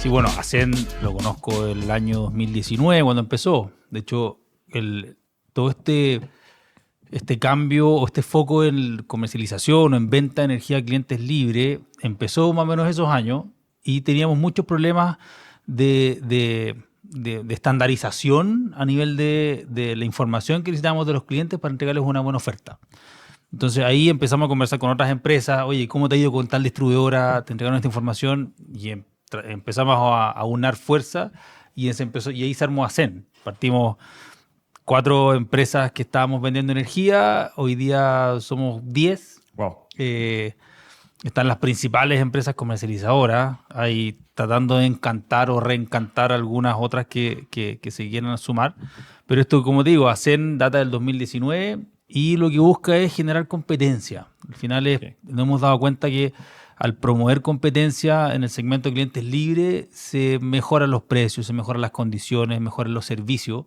Sí, bueno, Ascend lo conozco el año 2019 cuando empezó. De hecho, todo este cambio o este foco en comercialización o en venta de energía a clientes libres empezó más o menos esos años y teníamos muchos problemas de estandarización a nivel de la información que necesitábamos de los clientes para entregarles una buena oferta. Entonces ahí empezamos a conversar con otras empresas. Oye, ¿cómo te ha ido con tal distribuidora? ¿Te entregaron esta información? Y empezamos a unar fuerza y ahí se armó Ascend. Partimos 4 empresas que estábamos vendiendo energía. Hoy día somos 10. Wow. Están las principales empresas comercializadoras ahí tratando de encantar o reencantar algunas otras que se quieran sumar. Pero esto, como te digo, Ascend data del 2019 y lo que busca es generar competencia. Al final nos hemos dado cuenta que al promover competencia en el segmento de clientes libres se mejoran los precios, se mejoran las condiciones, mejoran los servicios.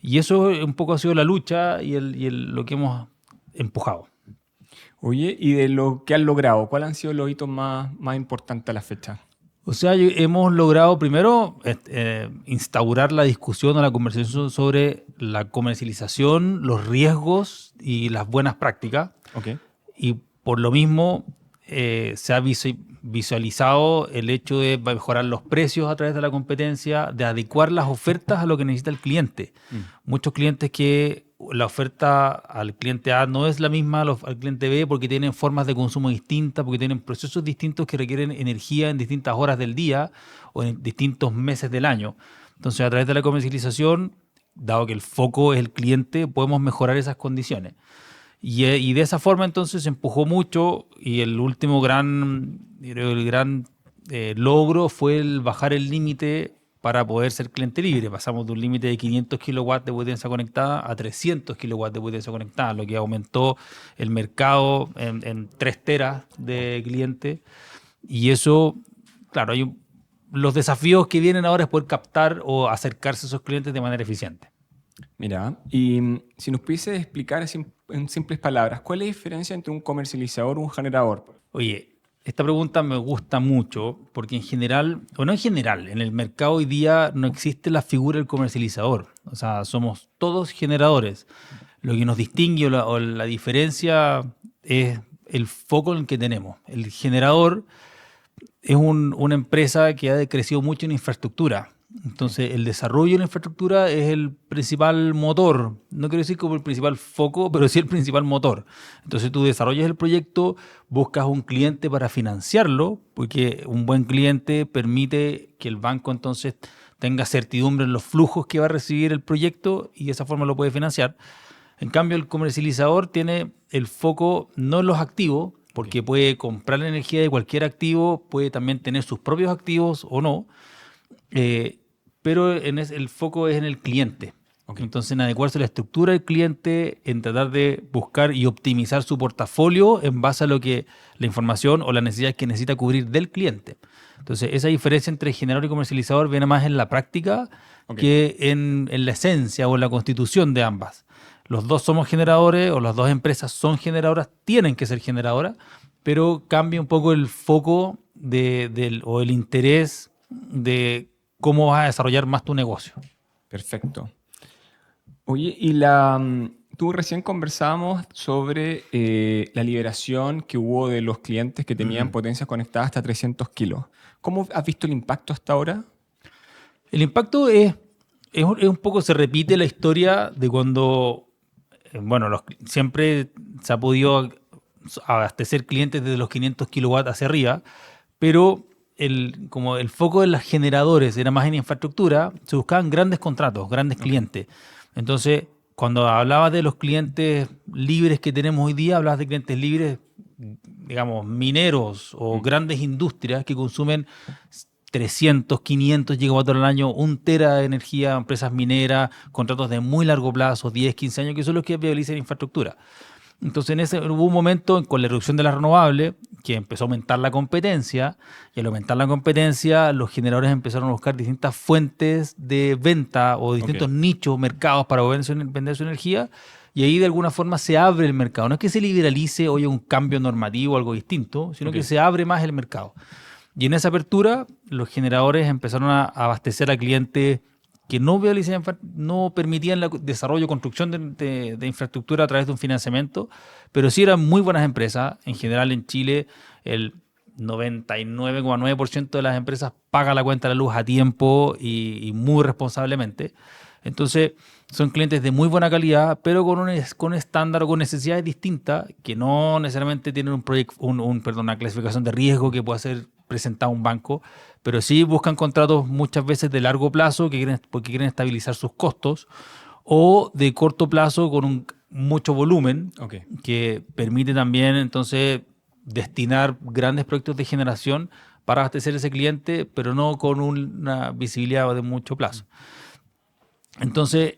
Y eso un poco ha sido la lucha y lo que hemos empujado. Oye, y de lo que han logrado, ¿cuáles han sido los hitos más importantes a la fecha? O sea, hemos logrado primero instaurar la discusión o la conversación sobre la comercialización, los riesgos y las buenas prácticas. Okay. Y por lo mismo se ha visualizado el hecho de mejorar los precios a través de la competencia, de adecuar las ofertas a lo que necesita el cliente. Muchos clientes que la oferta al cliente A no es la misma al cliente B porque tienen formas de consumo distintas, porque tienen procesos distintos que requieren energía en distintas horas del día o en distintos meses del año. Entonces, a través de la comercialización, dado que el foco es el cliente, podemos mejorar esas condiciones. Y de esa forma entonces se empujó mucho y el último gran logro fue el bajar el límite para poder ser cliente libre. Pasamos de un límite de 500 kilowatts de potencia conectada a 300 kilowatts de potencia conectada, lo que aumentó el mercado en 3 teras de clientes. Y eso, claro, los desafíos que vienen ahora es poder captar o acercarse a esos clientes de manera eficiente. Mira, y si nos pudiese explicar en simples palabras, ¿cuál es la diferencia entre un comercializador y un generador? Oye, esta pregunta me gusta mucho porque en general, o no en general, en el mercado hoy día no existe la figura del comercializador. O sea, somos todos generadores. Lo que nos distingue o la diferencia es el foco en el que tenemos. El generador es una empresa que ha crecido mucho en infraestructura. Entonces, el desarrollo de la infraestructura es el principal motor. No quiero decir como el principal foco, pero sí el principal motor. Entonces, tú desarrollas el proyecto, buscas un cliente para financiarlo, porque un buen cliente permite que el banco entonces tenga certidumbre en los flujos que va a recibir el proyecto y de esa forma lo puede financiar. En cambio, el comercializador tiene el foco no en los activos, porque puede comprar la energía de cualquier activo, puede también tener sus propios activos o no. Pero el foco es en el cliente. Okay. Entonces, en adecuarse a la estructura del cliente, en tratar de buscar y optimizar su portafolio en base a lo que la información o las necesidades que necesita cubrir del cliente. Entonces, esa diferencia entre generador y comercializador viene más en la práctica que en la esencia o en la constitución de ambas. Los dos somos generadores o las dos empresas son generadoras, tienen que ser generadoras, pero cambia un poco el foco o el interés de cómo vas a desarrollar más tu negocio. Perfecto. Oye, y tú recién conversábamos sobre la liberación que hubo de los clientes que tenían potencias conectadas hasta 300 kilos. ¿Cómo has visto el impacto hasta ahora? El impacto es un poco, se repite la historia de cuando, siempre se ha podido abastecer clientes desde los 500 kilowatts hacia arriba, pero como el foco de los generadores era más en infraestructura, se buscaban grandes contratos, grandes clientes. Entonces, cuando hablabas de los clientes libres que tenemos hoy día, hablabas de clientes libres, digamos, mineros o grandes industrias que consumen 300, 500 gigawatts al año, 1 tera de energía, empresas mineras, contratos de muy largo plazo, 10, 15 años, que son los que viabilizan infraestructura. Entonces, hubo un momento con la reducción de las renovables que empezó a aumentar la competencia y al aumentar la competencia, los generadores empezaron a buscar distintas fuentes de venta o distintos nichos, mercados para vender su energía y ahí de alguna forma se abre el mercado. No es que se liberalice o haya un cambio normativo o algo distinto, sino que se abre más el mercado. Y en esa apertura, los generadores empezaron a abastecer a clientes que no permitían el desarrollo o construcción de infraestructura a través de un financiamiento, pero sí eran muy buenas empresas. En general, en Chile, el 99,9% de las empresas paga la cuenta de la luz a tiempo y muy responsablemente. Entonces, son clientes de muy buena calidad, pero con un estándar o con necesidades distintas que no necesariamente tienen una clasificación de riesgo que pueda ser presentada a un banco, pero sí buscan contratos muchas veces de largo plazo porque quieren estabilizar sus costos, o de corto plazo con mucho volumen, Ok. que permite también entonces destinar grandes proyectos de generación para abastecer a ese cliente, pero no con una visibilidad de mucho plazo. Entonces,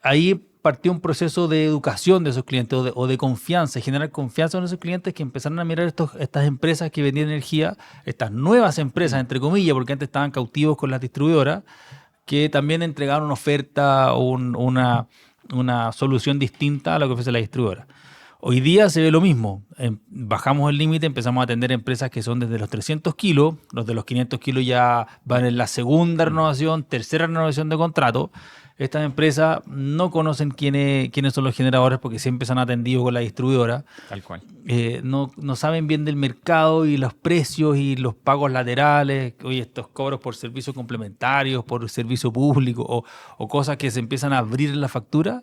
ahí partió un proceso de educación de esos clientes o de confianza, generar confianza en esos clientes que empezaron a mirar estas empresas que vendían energía, estas nuevas empresas, entre comillas, porque antes estaban cautivos con las distribuidoras, que también entregaron una oferta o una solución distinta a lo que ofrece la distribuidora. Hoy día se ve lo mismo. Bajamos el límite, empezamos a atender empresas que son desde los 300 kilos, los de los 500 kilos ya van en la segunda renovación, tercera renovación de contrato. Estas empresas no conocen quiénes son los generadores porque siempre se han atendido con la distribuidora. Tal cual. No saben bien del mercado y los precios y los pagos laterales, oye, estos cobros por servicios complementarios, por servicio público o cosas que se empiezan a abrir en la factura.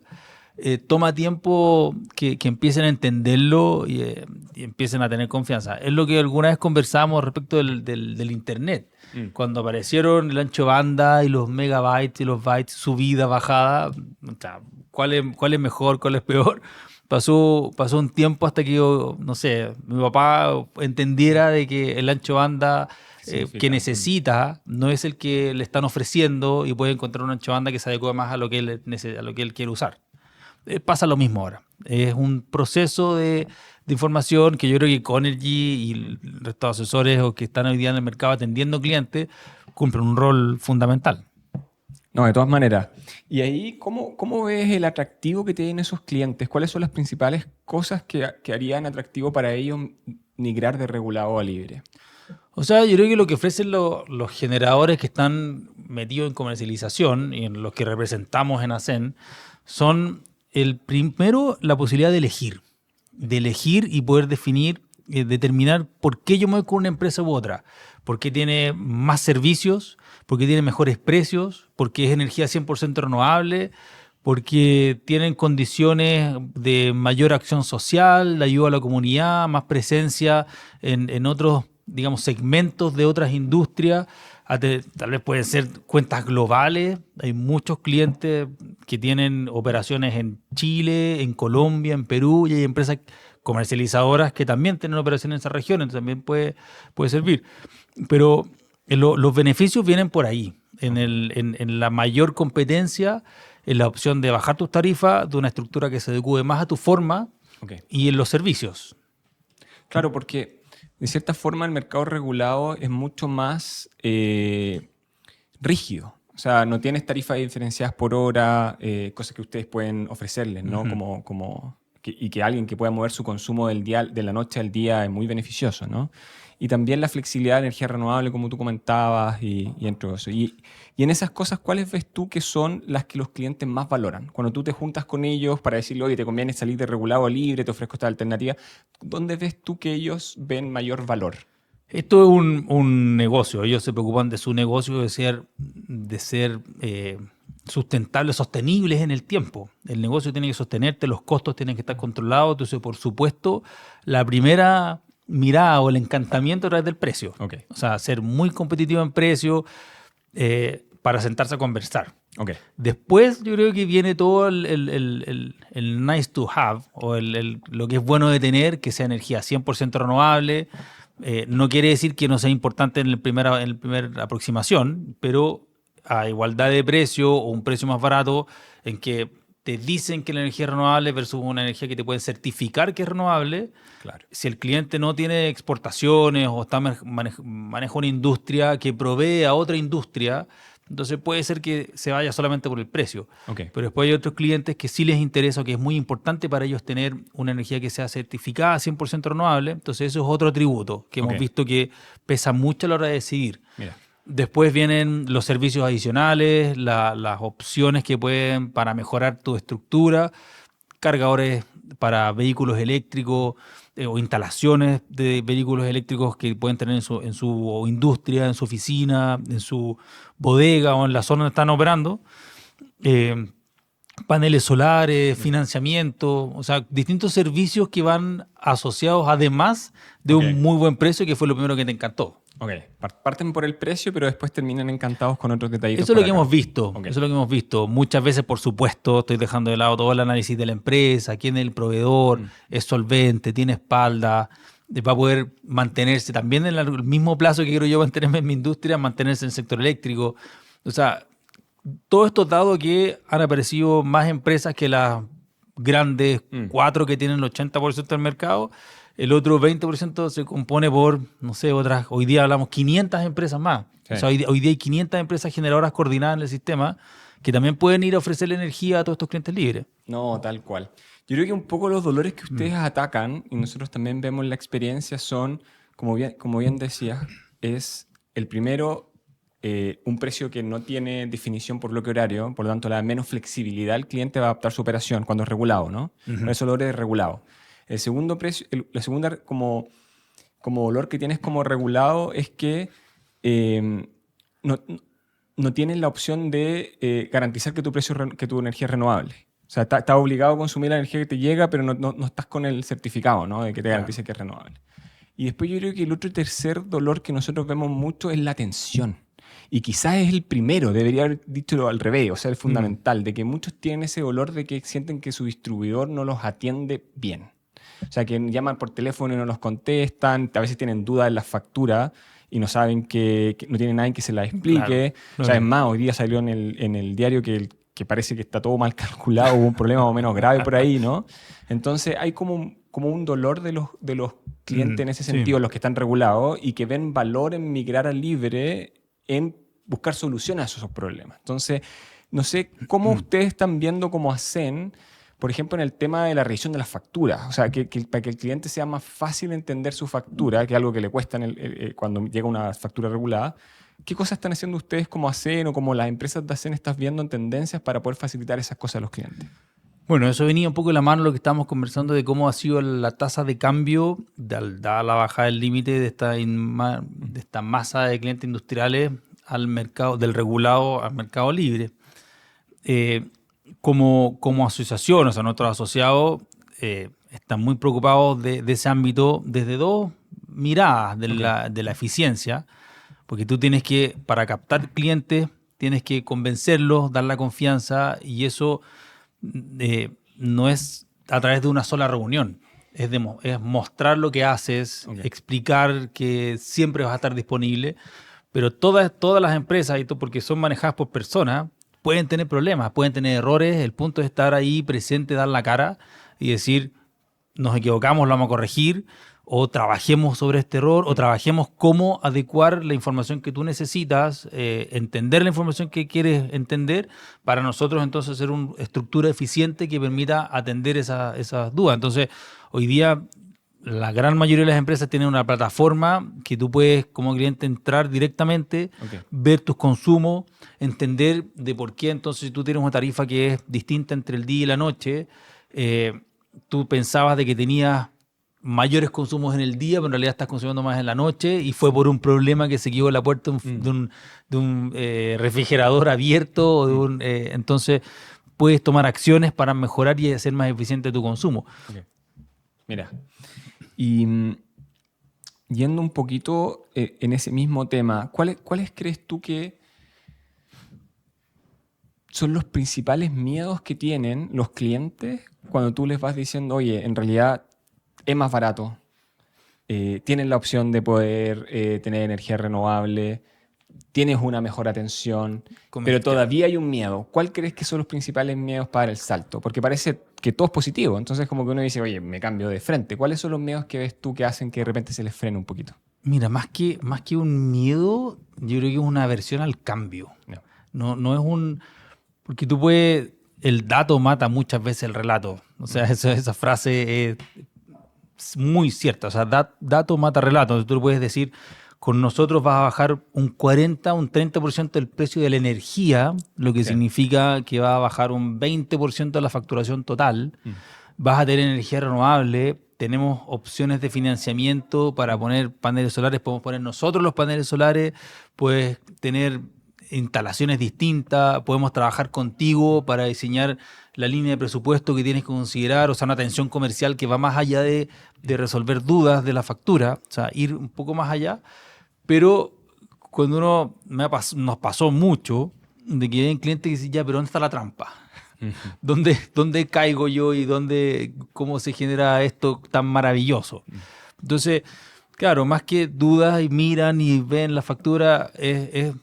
Toma tiempo que empiecen a entenderlo y empiecen a tener confianza. Es lo que alguna vez conversamos respecto del Internet. Cuando aparecieron el ancho banda y los megabytes y los bytes, subida, bajada, o sea, ¿cuál es mejor, cuál es peor? Pasó un tiempo hasta que yo, no sé, mi papá entendiera de que el ancho banda que necesita no es el que le están ofreciendo y puede encontrar un ancho banda que se adecue más a lo que él quiere usar. Pasa lo mismo ahora. Es un proceso de información que yo creo que Conergy y el resto de asesores o que están hoy día en el mercado atendiendo clientes cumplen un rol fundamental. No, de todas maneras. Y ahí, ¿cómo ves el atractivo que tienen esos clientes? ¿Cuáles son las principales cosas que harían atractivo para ellos migrar de regulado a libre? O sea, yo creo que lo que ofrecen los generadores que están metidos en comercialización y en los que representamos en ASEN son el primero, la posibilidad de elegir y poder determinar por qué yo me voy con una empresa u otra. Porque tiene más servicios, porque tiene mejores precios, porque es energía 100% renovable, porque tienen condiciones de mayor acción social, de ayuda a la comunidad, más presencia en otros, digamos, segmentos de otras industrias. Tal vez pueden ser cuentas globales. Hay muchos clientes que tienen operaciones en Chile, en Colombia, en Perú, y hay empresas comercializadoras que también tienen operaciones en esas regiones, también puede servir. Pero los beneficios vienen por ahí, en la mayor competencia, en la opción de bajar tus tarifas, de una estructura que se adecue más a tu forma, y en los servicios. Claro, porque de cierta forma el mercado regulado es mucho más rígido. O sea, no tienes tarifas diferenciadas por hora, cosas que ustedes pueden ofrecerles, ¿no? Uh-huh. Y que alguien que pueda mover su consumo de la noche al día es muy beneficioso, ¿no? Y también la flexibilidad de energía renovable, como tú comentabas, y entre eso. Y en esas cosas, ¿cuáles ves tú que son las que los clientes más valoran? Cuando tú te juntas con ellos para decirle, oye, te conviene salir de regulado a libre, te ofrezco esta alternativa, ¿dónde ves tú que ellos ven mayor valor? Esto es un negocio. Ellos se preocupan de su negocio, de ser sustentables, sostenibles en el tiempo. El negocio tiene que sostenerte, los costos tienen que estar controlados. Entonces, por supuesto, la primera mirada o el encantamiento a través del precio. Okay. O sea, ser muy competitivo en precio para sentarse a conversar. Okay. Después yo creo que viene todo el nice to have o lo que es bueno de tener, que sea energía 100% renovable. No quiere decir que no sea importante en la primera aproximación, pero a igualdad de precio o un precio más barato en que te dicen que la energía es renovable versus una energía que te pueden certificar que es renovable. Claro. Si el cliente no tiene exportaciones o maneja una industria que provee a otra industria, Entonces puede ser que se vaya solamente por el precio. Ok. Pero después hay otros clientes que sí les interesa o que es muy importante para ellos tener una energía que sea certificada 100% renovable. Entonces eso es otro tributo que hemos Ok. visto que pesa mucho a la hora de decidir. Mira. Después vienen los servicios adicionales, las opciones que pueden para mejorar tu estructura, cargadores para vehículos eléctricos o instalaciones de vehículos eléctricos que pueden tener en su industria, en su oficina, en su bodega o en la zona donde están operando. Eh, Paneles solares, financiamiento, o sea, distintos servicios que van asociados además de Ok. un muy buen precio, que fue lo primero que te encantó. Ok. Parten por el precio, pero después terminan encantados con otros detallitos Eso es por lo que acá. hemos visto, Ok. eso es lo que hemos visto. Muchas veces, por supuesto, estoy dejando de lado todo el análisis de la empresa, quién es el proveedor, es solvente, tiene espalda, va a poder mantenerse también en el mismo plazo que quiero yo mantenerme en mi industria, mantenerse en el sector eléctrico. O sea, todo esto dado que han aparecido más empresas que las grandes Mm. 4 que tienen el 80% del mercado. El otro 20% se compone por, no sé, otras, hoy día hablamos 500 empresas más. Sí. O sea, hoy día hay 500 empresas generadoras coordinadas en el sistema que también pueden ir a ofrecerle energía a todos estos clientes libres. No, tal cual. Yo creo que un poco los dolores que ustedes atacan, y nosotros también vemos la experiencia, son, como bien decías, es el primero, un precio que no tiene definición por bloque horario, por lo tanto, la menos flexibilidad el cliente va a adaptar su operación cuando es regulado, ¿no? Por eso el dolor es regulado. El segundo precio, la segunda como dolor que tienes como regulado es que no, no tienes la opción de garantizar que que tu energía es renovable. O sea, estás obligado a consumir la energía que te llega, pero no estás con el certificado, ¿no? De que te garantice que es renovable. Y después yo creo que el otro y tercer dolor que nosotros vemos mucho es la atención. Y quizás es el primero, debería haber dicho al revés, o sea, el fundamental, de que muchos tienen ese dolor de que sienten que su distribuidor no los atiende bien. O sea, que llaman por teléfono y no los contestan, a veces tienen dudas en las facturas y no saben que no tienen nadie que se las explique. Claro. O sea, es más, hoy día salió en el diario que parece que está todo mal calculado, hubo un problema más o menos grave por ahí, ¿no? Entonces hay como un dolor de los clientes en ese Sí. sentido, los que están regulados y que ven valor en migrar a libre, en buscar soluciones a esos problemas. Entonces, no sé cómo ustedes están viendo cómo hacen, por ejemplo, en el tema de la revisión de las facturas. O sea, para que el cliente sea más fácil entender su factura, que es algo que le cuesta cuando llega una factura regulada. ¿Qué cosas están haciendo ustedes como ACEN o como las empresas de ACEN estás viendo en tendencias para poder facilitar esas cosas a los clientes? Bueno, eso venía un poco de la mano de lo que estábamos conversando de cómo ha sido la tasa de cambio dada la bajada del límite de esta masa de clientes industriales al mercado, del regulado al mercado libre. Como asociación, o sea, nuestros asociados están muy preocupados de ese ámbito desde dos miradas de la eficiencia, porque tú tienes que, para captar clientes, tienes que convencerlos, dar la confianza, y eso no es a través de una sola reunión. Es mostrar lo que haces, explicar que siempre vas a estar disponible, pero todas las empresas, porque son manejadas por personas, pueden tener problemas, pueden tener errores. El punto es estar ahí presente, dar la cara y decir, nos equivocamos, lo vamos a corregir, o trabajemos sobre este error, o trabajemos cómo adecuar la información que tú necesitas, entender la información que quieres entender, para nosotros entonces hacer una estructura eficiente que permita atender esas dudas. Entonces, hoy día la gran mayoría de las empresas tienen una plataforma que tú puedes como cliente entrar directamente, ver tus consumos, entender de por qué entonces si tú tienes una tarifa que es distinta entre el día y la noche, tú pensabas de que tenías mayores consumos en el día, pero en realidad estás consumiendo más en la noche, y fue por un problema que se quedó en la puerta de un refrigerador abierto. O entonces puedes tomar acciones para mejorar y hacer más eficiente tu consumo. Mira, y yendo un poquito en ese mismo tema, ¿cuáles crees tú que son los principales miedos que tienen los clientes cuando tú les vas diciendo, oye, en realidad es más barato, tienes la opción de poder tener energía renovable, tienes una mejor atención, pero todavía hay un miedo? ¿Cuál crees que son los principales miedos para el salto? Porque parece que todo es positivo, entonces como que uno dice, oye, me cambio de frente. ¿Cuáles son los miedos que ves tú que hacen que de repente se les frene un poquito? Mira, más que un miedo, yo creo que es una aversión al cambio. No. No es un... Porque tú puedes... El dato mata muchas veces el relato. O sea, esa frase es muy cierta. O sea, dato mata relato. Entonces tú puedes decir, con nosotros vas a bajar un 40, un 30% del precio de la energía, lo que Sí. significa que va a bajar un 20% de la facturación total. Vas a tener energía renovable. Tenemos opciones de financiamiento para poner paneles solares. Podemos poner nosotros los paneles solares. Puedes tener instalaciones distintas. Podemos trabajar contigo para diseñar la línea de presupuesto que tienes que considerar. O sea, una atención comercial que va más allá de resolver dudas de la factura. O sea, ir un poco más allá. Pero cuando nos pasó mucho de que hay un cliente que dice, ya, pero ¿dónde está la trampa? ¿Dónde caigo yo y cómo se genera esto tan maravilloso? Entonces, claro, más que dudas y miran y ven la factura, es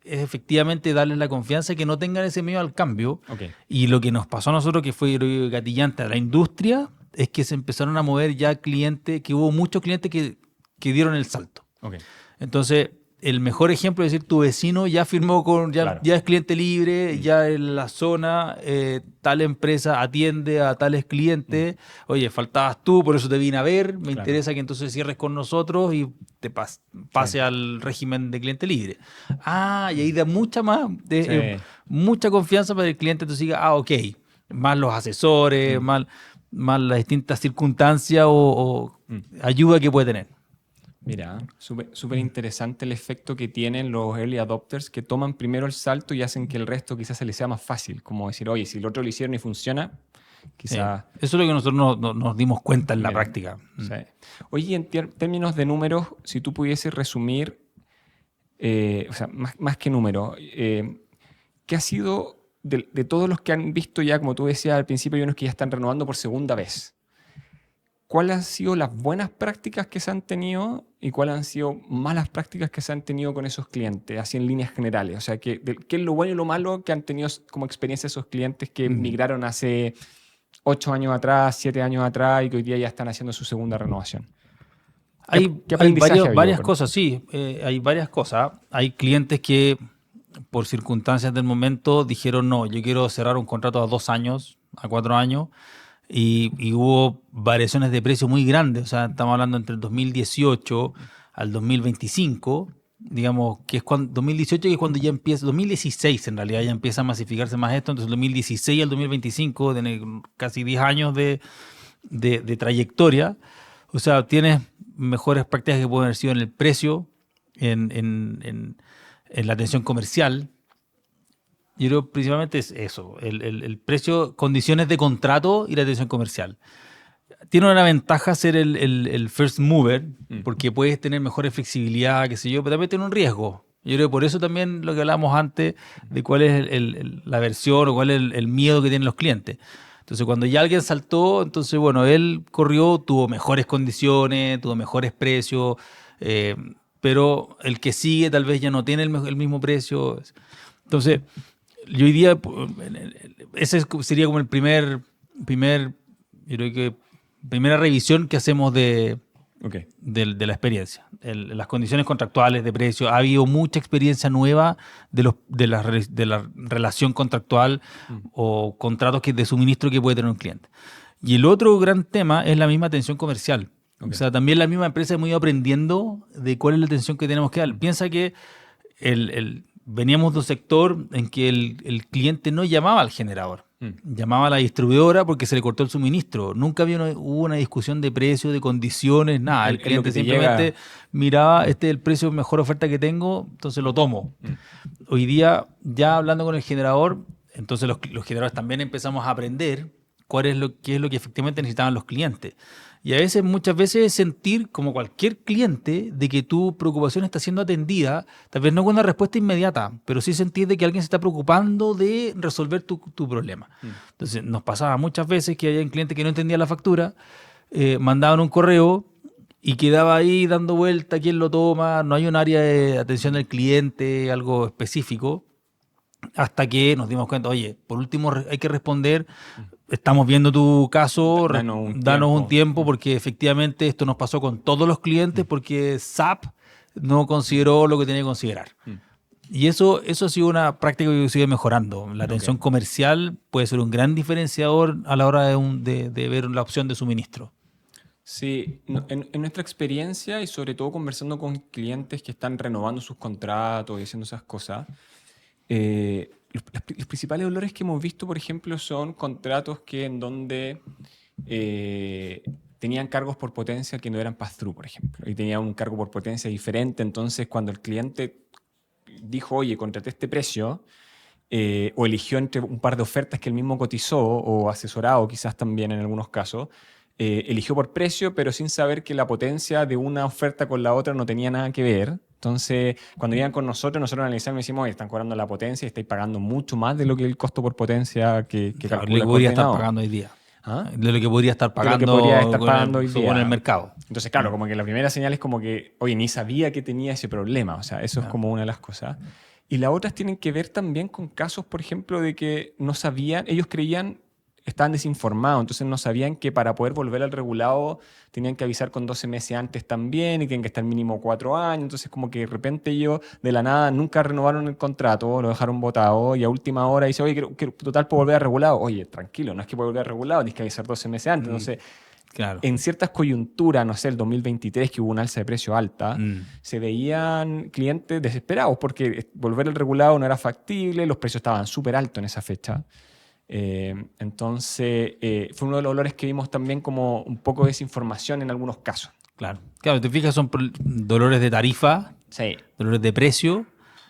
efectivamente darles la confianza y que no tengan ese miedo al cambio. Okay. Y lo que nos pasó a nosotros, que fue gatillante a la industria, es que se empezaron a mover ya clientes, que hubo muchos clientes que dieron el salto. Okay. Entonces, el mejor ejemplo es decir, tu vecino ya firmó Claro. ya es cliente libre, ya en la zona, tal empresa atiende a tales clientes. Oye, faltabas tú, por eso te vine a ver. Me interesa que entonces cierres con nosotros y te pase al régimen de cliente libre. Y ahí da mucha confianza para que el cliente entonces diga, ok, más los asesores, más las distintas circunstancias o ayuda que puede tener. Mira, súper interesante el efecto que tienen los early adopters que toman primero el salto y hacen que el resto quizás se les sea más fácil. Como decir, oye, si el otro lo hicieron y funciona, quizás... Sí. Eso es lo que nosotros nos dimos cuenta en la práctica. Sí. Oye, en términos de números, si tú pudieses resumir, o sea, más que números, ¿qué ha sido de todos los que han visto ya, como tú decías al principio, hay unos que ya están renovando por segunda vez? ¿Cuáles han sido las buenas prácticas que se han tenido y cuáles han sido malas prácticas que se han tenido con esos clientes, así en líneas generales? O sea, ¿qué es lo bueno y lo malo que han tenido como experiencia esos clientes que migraron hace 8 años atrás, 7 años atrás y que hoy día ya están haciendo su segunda renovación? Hay varias cosas, sí. Hay varias cosas. Hay clientes que, por circunstancias del momento, dijeron, no, yo quiero cerrar un contrato a 2 años, a 4 años. Y hubo variaciones de precio muy grandes, o sea, estamos hablando entre el 2018 al 2025, digamos, que es cuando 2018 que es cuando ya empieza, 2016 en realidad ya empieza a masificarse más esto, entonces 2016 al 2025, tiene casi 10 años de trayectoria, o sea, tienes mejores prácticas que pueden haber sido en el precio, en la atención comercial. Yo creo principalmente es eso, el precio, condiciones de contrato y la atención comercial. Tiene una ventaja ser el first mover, porque puedes tener mejores flexibilidad, qué sé yo, pero también tiene un riesgo. Yo creo que por eso también lo que hablábamos antes de cuál es la versión o cuál es el miedo que tienen los clientes. Entonces, cuando ya alguien saltó, entonces, bueno, él corrió, tuvo mejores condiciones, tuvo mejores precios, pero el que sigue tal vez ya no tiene el mismo precio. Entonces, yo hoy día, ese sería como el primera revisión que hacemos de la experiencia. Las condiciones contractuales de precio. Ha habido mucha experiencia nueva de la relación contractual o contratos de suministro que puede tener un cliente. Y el otro gran tema es la misma atención comercial. O sea, también la misma empresa hemos ido aprendiendo de cuál es la atención que tenemos que dar. Piensa que veníamos de un sector en que el cliente no llamaba al generador, llamaba a la distribuidora porque se le cortó el suministro. Nunca hubo una discusión de precio, de condiciones, nada. El cliente simplemente miraba, este es el precio, mejor oferta que tengo, entonces lo tomo. Hoy día, ya hablando con el generador, entonces los generadores también empezamos a aprender qué es lo que efectivamente necesitaban los clientes. Y a veces, muchas veces, sentir, como cualquier cliente, de que tu preocupación está siendo atendida, tal vez no con una respuesta inmediata, pero sí sentir de que alguien se está preocupando de resolver tu problema. Entonces, nos pasaba muchas veces que había un cliente que no entendía la factura, mandaban un correo y quedaba ahí dando vuelta, quién lo toma, no hay un área de atención al cliente, algo específico, hasta que nos dimos cuenta, oye, por último hay que responder, estamos viendo tu caso, danos un tiempo porque efectivamente esto nos pasó con todos los clientes porque SAP no consideró lo que tenía que considerar. Y eso ha sido una práctica que sigue mejorando. La atención comercial puede ser un gran diferenciador a la hora de ver la opción de suministro. Sí, en nuestra experiencia y sobre todo conversando con clientes que están renovando sus contratos y haciendo esas cosas, los principales dolores que hemos visto, por ejemplo, son contratos en donde tenían cargos por potencia que no eran pass-through, por ejemplo, y tenían un cargo por potencia diferente. Entonces, cuando el cliente dijo, oye, contraté este precio, o eligió entre un par de ofertas que él mismo cotizó o asesorado quizás también en algunos casos, eligió por precio, pero sin saber que la potencia de una oferta con la otra no tenía nada que ver. Entonces, cuando iban con nosotros analizamos y decimos, oye, están cobrando la potencia y estáis pagando mucho más de lo que el costo por potencia que Claro, calcula lo que el podría estar coordinador. pagando hoy día. ¿Ah? De lo que podría estar De pagando, lo que podría estar pagando hoy según día. el mercado. Entonces, claro, como que la primera señal es como que, oye, ni sabía que tenía ese problema. O sea, eso es como una de las cosas. Y las otras tienen que ver también con casos, por ejemplo, de que no sabían, ellos creían, estaban desinformados, entonces no sabían que para poder volver al regulado tenían que avisar con 12 meses antes también y tienen que estar mínimo 4 años. Entonces, como que de repente ellos de la nada nunca renovaron el contrato, lo dejaron botado y a última hora dice, oye, quiero total puedo volver a regulado. Oye, tranquilo, no es que puedo volver a regulado, tienes que avisar 12 meses antes. Entonces, Claro. en ciertas coyunturas, no sé, el 2023, que hubo un alza de precio alta, se veían clientes desesperados porque volver al regulado no era factible, los precios estaban súper altos en esa fecha. Entonces, fue uno de los dolores que vimos también como un poco de desinformación en algunos casos. Claro. Claro, te fijas, son dolores de tarifa, Sí. dolores de precio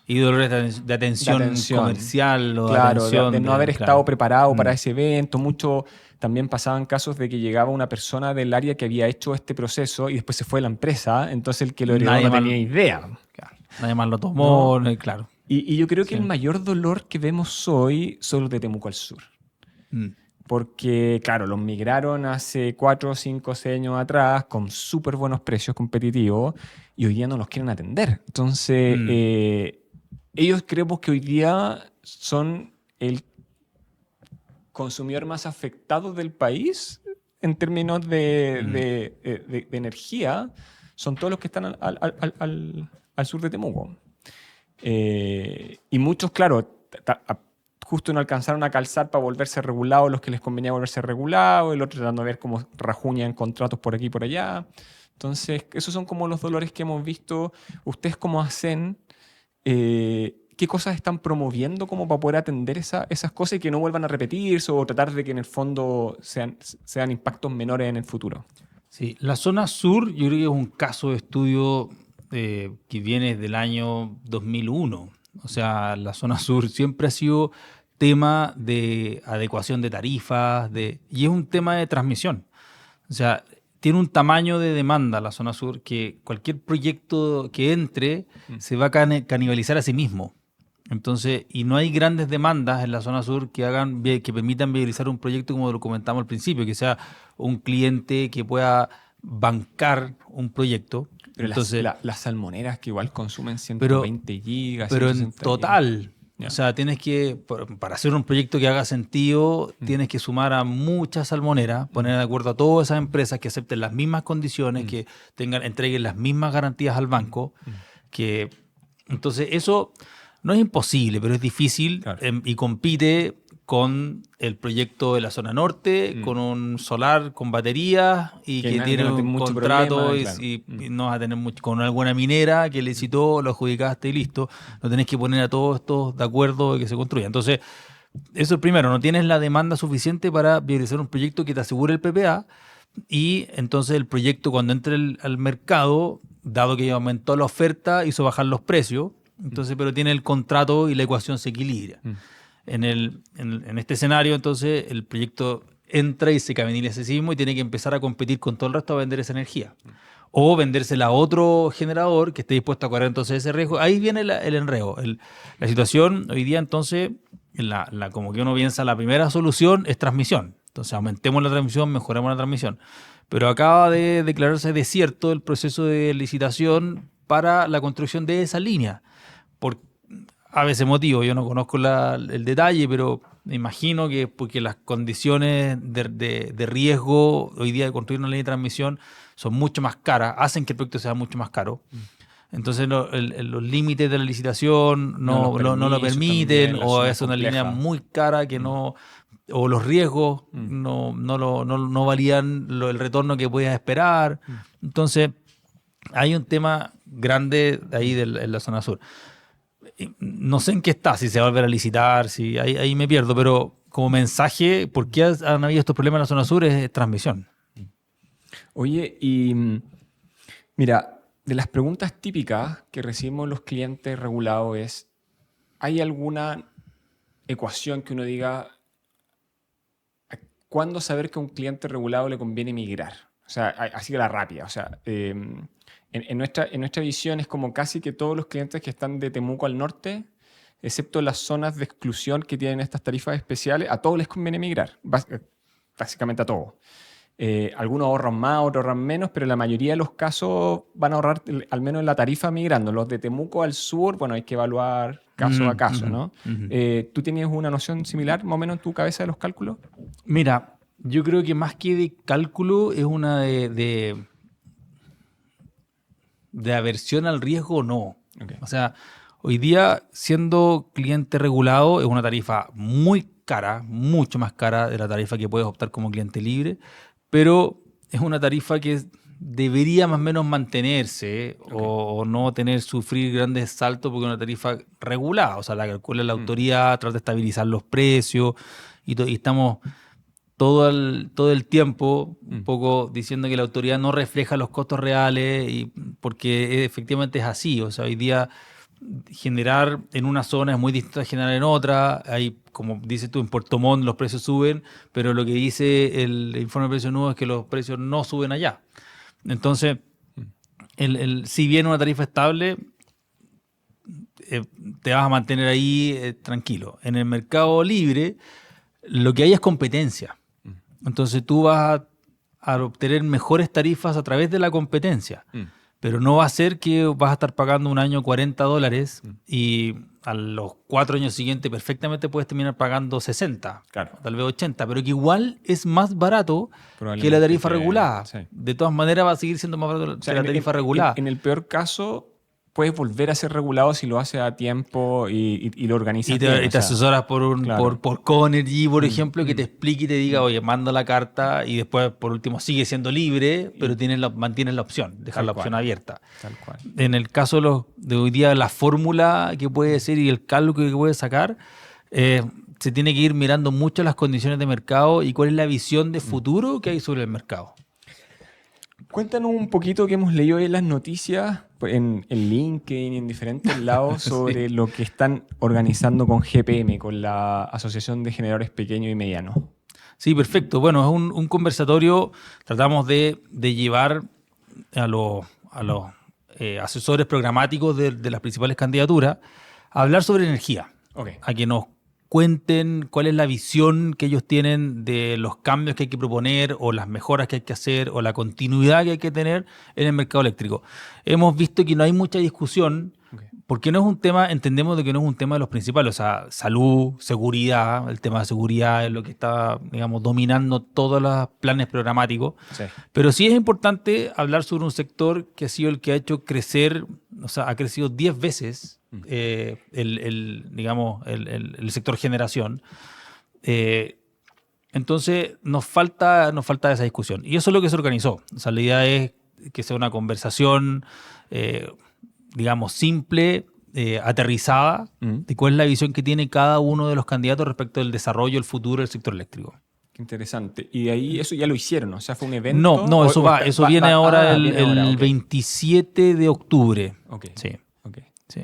y dolores de atención comercial o claro, atención de no haber claro. estado preparado para ese evento. Mucho también pasaban casos de que llegaba una persona del área que había hecho este proceso y después se fue a la empresa, entonces el que lo heredó no tenía idea. Claro. Nadie más lo tomó, claro. Y yo creo que el mayor dolor que vemos hoy son los de Temuco al Sur. Porque, claro, los migraron hace 4, 5, 6 años atrás con súper buenos precios competitivos y hoy día no los quieren atender. Entonces, ellos creemos que hoy día son el consumidor más afectado del país en términos de energía. Son todos los que están al sur de Temuco. Y muchos, claro, justo no alcanzaron a calzar para volverse regulados los que les convenía volverse regulados, el otro tratando de ver cómo rajuñan contratos por aquí y por allá. Entonces, esos son como los dolores que hemos visto. ¿Ustedes cómo hacen? ¿Qué cosas están promoviendo como para poder atender esas cosas y que no vuelvan a repetirse o tratar de que en el fondo sean impactos menores en el futuro? Sí, la zona sur yo creo que es un caso de estudio que viene del año 2001. O sea, la zona sur siempre ha sido tema de adecuación de tarifas y es un tema de transmisión. O sea, tiene un tamaño de demanda la zona sur que cualquier proyecto que entre se va a canibalizar a sí mismo. Entonces, y no hay grandes demandas en la zona sur que permitan viabilizar un proyecto como lo comentamos al principio, que sea un cliente que pueda bancar un proyecto. Pero entonces, las salmoneras que igual consumen 120 gigas. Pero en 160 total, gigas. o sea, tienes que, para hacer un proyecto que haga sentido, tienes que sumar a muchas salmoneras, poner de acuerdo a todas esas empresas que acepten las mismas condiciones, que entreguen las mismas garantías al banco, entonces eso no es imposible, pero es difícil, Claro. Y compite con el proyecto de la zona norte, con un solar con baterías y que tiene no tiene un mucho contrato problema, claro. y no vas a tener mucho, con alguna minera que licitó, lo adjudicaste y listo. No tenés que poner a todos estos de acuerdo de que se construya. Entonces, eso es primero, no tienes la demanda suficiente para viabilizar un proyecto que te asegure el PPA y entonces el proyecto cuando entre al mercado, dado que aumentó la oferta, hizo bajar los precios, entonces, pero tiene el contrato y la ecuación se equilibra. En este escenario, entonces, el proyecto entra y se canibaliza a sí mismo y tiene que empezar a competir con todo el resto a vender esa energía. O vendérsela a otro generador que esté dispuesto a correr entonces ese riesgo. Ahí viene el enredo. La situación hoy día, entonces, como que uno piensa, la primera solución es transmisión. Entonces, aumentemos la transmisión, mejoremos la transmisión. Pero acaba de declararse desierto el proceso de licitación para la construcción de esa línea. A veces motivo, yo no conozco el detalle, pero me imagino que porque las condiciones de riesgo hoy día de construir una línea de transmisión son mucho más caras, hacen que el proyecto sea mucho más caro. Entonces los límites de la licitación no lo permiten, también, o la es una línea compleja. muy cara que no, o los riesgos no valían el retorno que podías esperar. Entonces, hay un tema grande ahí en la zona sur. Y no sé en qué está, si se va a volver a licitar, si ahí me pierdo, pero como mensaje, ¿por qué han habido estos problemas en la zona sur? Es transmisión. Oye, y mira, de las preguntas típicas que recibimos los clientes regulados es, ¿hay alguna ecuación que uno diga cuándo saber que a un cliente regulado le conviene migrar? O sea, así que la rápida. O sea, en nuestra visión es como casi que todos los clientes que están de Temuco al norte, excepto las zonas de exclusión que tienen estas tarifas especiales, a todos les conviene migrar, básicamente a todos. Algunos ahorran más, otros ahorran menos, pero en la mayoría de los casos van a ahorrar al menos en la tarifa migrando. Los de Temuco al sur, bueno, hay que evaluar caso a caso, ¿no? ¿Tú tienes una noción similar, más o menos, en tu cabeza de los cálculos? Mira, yo creo que más que de cálculo es una de aversión al riesgo o no. Ok. O sea, hoy día, siendo cliente regulado, es una tarifa muy cara, mucho más cara de la tarifa que puedes optar como cliente libre, pero es una tarifa que debería más o menos mantenerse, o no sufrir grandes saltos, porque es una tarifa regulada, o sea, la calcula la autoridad, trata de estabilizar los precios, y estamos todo el tiempo un poco diciendo que la autoridad no refleja los costos reales, y porque efectivamente es así. O sea, hoy día generar en una zona es muy distinto a generar en otra. Hay, como dices tú, en Puerto Montt los precios suben, pero lo que dice el informe de precios nuevos es que los precios no suben allá. Entonces, si bien una tarifa estable, te vas a mantener ahí tranquilo. En el mercado libre, lo que hay es competencia. Entonces tú vas a obtener mejores tarifas a través de la competencia, pero no va a ser que vas a estar pagando un año $40 y a los 4 años siguientes perfectamente puedes terminar pagando 60, Claro. tal vez 80, pero que igual es más barato que la Probablemente tarifa regulada. sí. De todas maneras va a seguir siendo más barato O sea, que la tarifa regulada. en el peor caso, puedes volver a ser regulado si lo haces a tiempo y lo organizas Y te, bien. y O te sea, asesoras claro. por Conergy, por ejemplo, que te explique y te diga, oye, manda la carta, y después, por último, sigue siendo libre, pero mantienes la opción, dejar Tal la opción cual. abierta. Tal cual. En el caso de hoy día, la fórmula que puede ser y el cálculo que puede sacar, se tiene que ir mirando mucho las condiciones de mercado y cuál es la visión de futuro que hay sobre el mercado. Cuéntanos un poquito que hemos leído en las noticias, pues, en LinkedIn y en diferentes lados, sobre lo que están organizando con GPM, con la Asociación de Generadores Pequeños y Medianos. Sí, perfecto. Bueno, es un conversatorio. Tratamos de llevar a los asesores programáticos de las principales candidaturas a hablar sobre energía, Ok. a que nos cuenten cuál es la visión que ellos tienen de los cambios que hay que proponer, o las mejoras que hay que hacer, o la continuidad que hay que tener en el mercado eléctrico. Hemos visto que no hay mucha discusión, Ok. porque no es un tema, entendemos de que no es un tema de los principales. O sea, salud, seguridad, el tema de seguridad es lo que está, digamos, dominando todos los planes programáticos. Sí. Pero sí es importante hablar sobre un sector que ha sido el que ha hecho crecer, o sea, ha crecido 10 veces digamos, el sector generación. Entonces nos falta esa discusión. Y eso es lo que se organizó. O sea, la idea es que sea una conversación, digamos, simple, aterrizada, de cuál es la visión que tiene cada uno de los candidatos respecto del desarrollo, el futuro del sector eléctrico. Qué interesante. Y de ahí eso ya lo hicieron, o sea, fue un evento. No, eso va, eso viene ahora viene el ahora, ok. 27 de octubre. Ok. Sí, Ok. sí.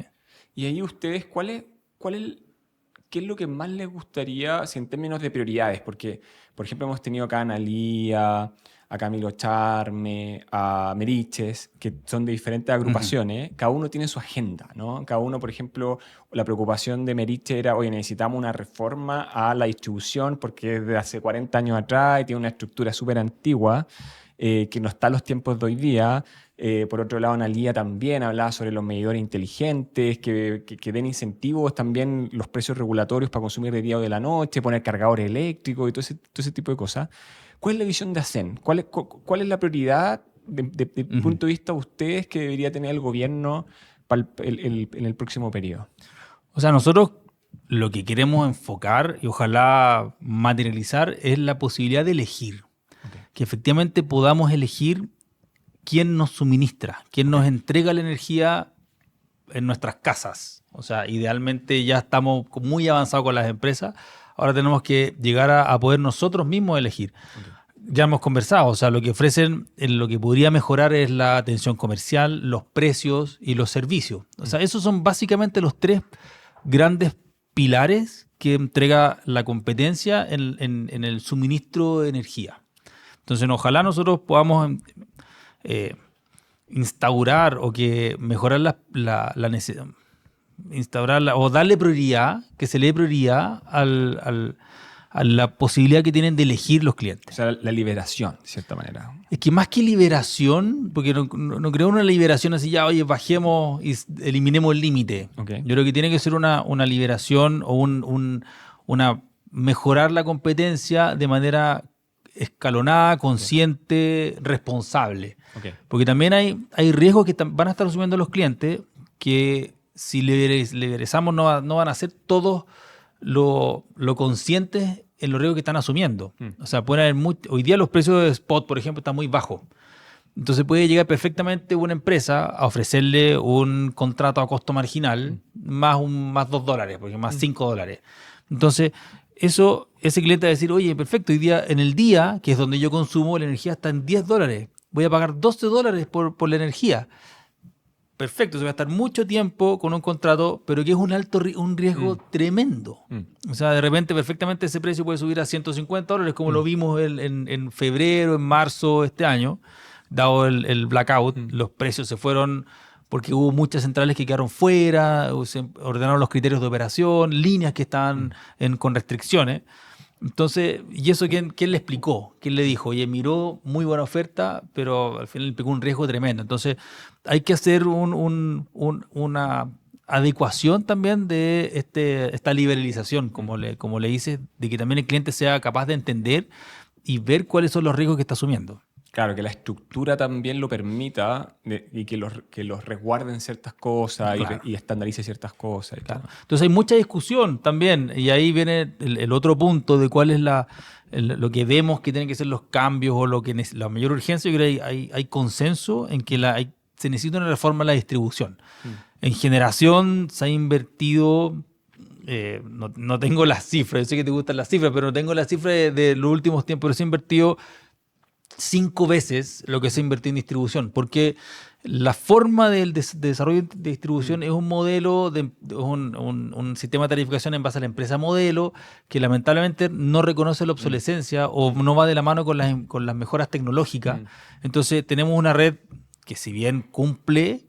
Y ahí ustedes, ¿qué es lo que más les gustaría, si en términos de prioridades? Porque, por ejemplo, hemos tenido acá a Analía, a Camilo Charme, a Meriches, que son de diferentes agrupaciones. Cada uno tiene su agenda, ¿no? Cada uno, por ejemplo, la preocupación de Meriches era, oye, necesitamos una reforma a la distribución porque es de hace 40 años atrás y tiene una estructura súper antigua, que no está a los tiempos de hoy día. Por otro lado, Analía también hablaba sobre los medidores inteligentes, que den incentivos también los precios regulatorios para consumir de día o de la noche, poner cargadores eléctricos y todo ese tipo de cosas. ¿Cuál es la visión de ASEN? ¿Cuál es la prioridad de punto de vista de ustedes que debería tener el gobierno en el próximo periodo? O sea, nosotros lo que queremos enfocar y ojalá materializar es la posibilidad de elegir. Okay. Que efectivamente podamos elegir quién nos suministra, quién nos entrega la energía en nuestras casas. O sea, idealmente ya estamos muy avanzados con las empresas. Ahora tenemos que llegar a poder nosotros mismos elegir. Okay. Ya hemos conversado, o sea, lo que ofrecen, lo que podría mejorar es la atención comercial, los precios y los servicios. O sea, esos son básicamente los tres grandes pilares que entrega la competencia en el suministro de energía. Entonces, ojalá nosotros podamos instaurar o que mejorar la necesidad, instaurarla o darle prioridad, que se le dé prioridad a la posibilidad que tienen de elegir los clientes. O sea, la liberación, de cierta manera. Es que más que liberación, porque no creo una liberación así, ya, oye, bajemos y eliminemos el límite. Okay. Yo creo que tiene que ser una liberación o una mejorar la competencia de manera escalonada, consciente, responsable. Okay. Porque también hay riesgos que van a estar asumiendo los clientes que si liberalizamos no van a ser todos lo conscientes en los riesgos que están asumiendo. O sea, pueden haber hoy día los precios de spot, por ejemplo, están muy bajos. Entonces puede llegar perfectamente una empresa a ofrecerle un contrato a costo marginal más $2, porque más $5. Entonces, ese cliente va a decir, oye, perfecto, hoy día, en el día, que es donde yo consumo, la energía está en $10. Voy a pagar $12 por la energía. Perfecto, se va a estar mucho tiempo con un contrato, pero que es un riesgo tremendo. O sea, de repente, perfectamente ese precio puede subir a $150, como lo vimos en febrero, en marzo de este año. Dado el blackout, los precios se fueron porque hubo muchas centrales que quedaron fuera, se ordenaron los criterios de operación, líneas que estaban con restricciones. Entonces, ¿y eso quién le explicó? ¿Quién le dijo? Oye, miró muy buena oferta, pero al final pegó un riesgo tremendo. Entonces, hay que hacer una adecuación también de esta liberalización, como le dices, de que también el cliente sea capaz de entender y ver cuáles son los riesgos que está asumiendo. Claro, que la estructura también lo permita y que los resguarden ciertas cosas, claro, y estandarice ciertas cosas. Claro. Entonces hay mucha discusión también, y ahí viene el otro punto de cuál es lo que vemos que tienen que ser los cambios o la mayor urgencia. Yo creo que hay consenso en que se necesita una reforma en la distribución. En generación se ha invertido... no tengo las cifras, yo sé que te gustan las cifras, pero no tengo las cifras de los últimos tiempos, pero se ha invertido 5 veces lo que se invirtió en distribución, porque la forma del desarrollo de distribución es un modelo, un sistema de tarificación en base a la empresa modelo, que lamentablemente no reconoce la obsolescencia o no va de la mano con las mejoras tecnológicas. Entonces tenemos una red que, si bien cumple,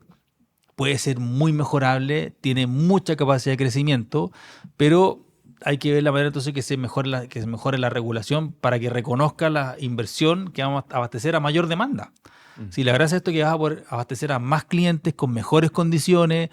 puede ser muy mejorable, tiene mucha capacidad de crecimiento, pero hay que ver la manera entonces que se mejore la regulación para que reconozca la inversión que vamos a abastecer a mayor demanda. Si la gracia de esto es que vas a poder abastecer a más clientes con mejores condiciones,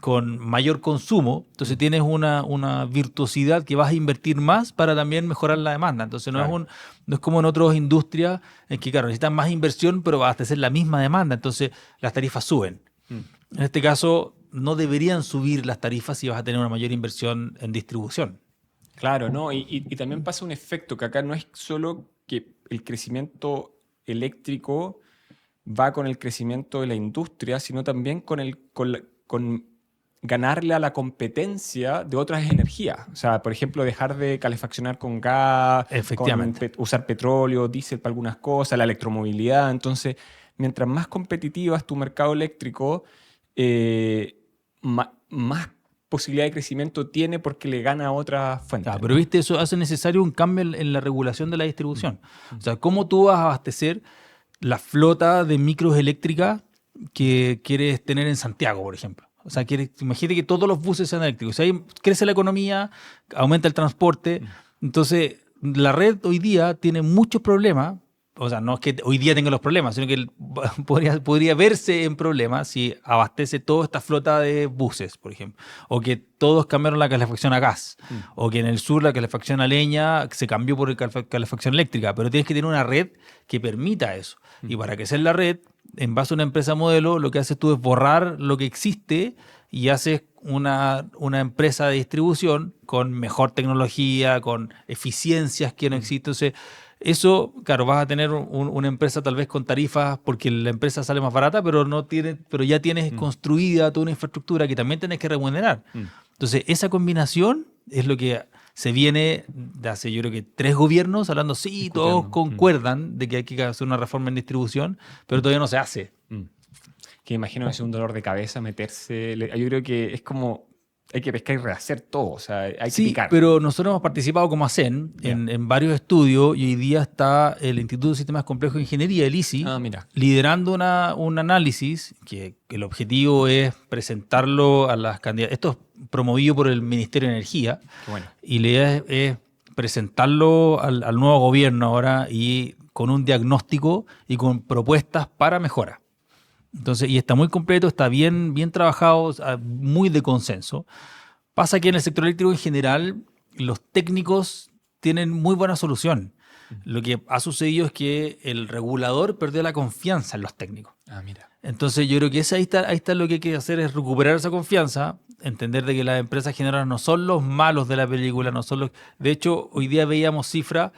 con mayor consumo, entonces tienes una virtuosidad que vas a invertir más para también mejorar la demanda. Entonces no es como en otras industrias en que, claro, necesitan más inversión, pero va a abastecer la misma demanda, entonces las tarifas suben. En este caso, no deberían subir las tarifas si vas a tener una mayor inversión en distribución. Claro, ¿no? Y también pasa un efecto que acá no es solo que el crecimiento eléctrico va con el crecimiento de la industria, sino también con ganarle a la competencia de otras energías. O sea, por ejemplo, dejar de calefaccionar con gas, usar petróleo, diésel para algunas cosas, la electromovilidad. Entonces, mientras más competitiva es tu mercado eléctrico, más posibilidad de crecimiento tiene porque le gana a otras fuentes. Claro, pero viste, eso hace necesario un cambio en la regulación de la distribución. O sea, ¿cómo tú vas a abastecer la flota de micros eléctricas que quieres tener en Santiago, por ejemplo? O sea, imagínate que todos los buses sean eléctricos. O sea, ahí crece la economía, aumenta el transporte. Entonces, la red hoy día tiene muchos problemas o sea, no es que hoy día tenga los problemas, sino que él podría verse en problemas si abastece toda esta flota de buses, por ejemplo, o que todos cambiaron la calefacción a gas, o que en el sur la calefacción a leña se cambió por calefacción eléctrica, pero tienes que tener una red que permita eso. Y para que sea la red, en base a una empresa modelo, lo que haces tú es borrar lo que existe y haces una empresa de distribución con mejor tecnología, con eficiencias que no existen. Entonces, eso, claro, vas a tener una empresa tal vez con tarifas porque la empresa sale más barata, pero ya tienes construida toda una infraestructura que también tienes que remunerar. Entonces, esa combinación es lo que se viene de hace, yo creo que 3 gobiernos hablando, sí, todos concuerdan de que hay que hacer una reforma en distribución, pero todavía no se hace. Que imagino que es un dolor de cabeza meterse. Yo creo que es como hay que pescar y rehacer todo, o sea, hay que picar. Pero nosotros hemos participado como ACEN en varios estudios y hoy día está el Instituto de Sistemas Complejos de Ingeniería, el ISI, liderando un análisis que el objetivo es presentarlo a las candidatas. Esto es promovido por el Ministerio de Energía. Qué bueno. Y la idea es presentarlo al nuevo gobierno ahora y con un diagnóstico y con propuestas para mejora. Entonces, y está muy completo, está bien trabajado, muy de consenso. Pasa que en el sector eléctrico en general, los técnicos tienen muy buena solución. Lo que ha sucedido es que el regulador perdió la confianza en los técnicos. Mira. Entonces, yo creo que ahí está lo que hay que hacer, es recuperar esa confianza, entender de que las empresas generadoras no son los malos de la película, no son los... De hecho, hoy día veíamos cifras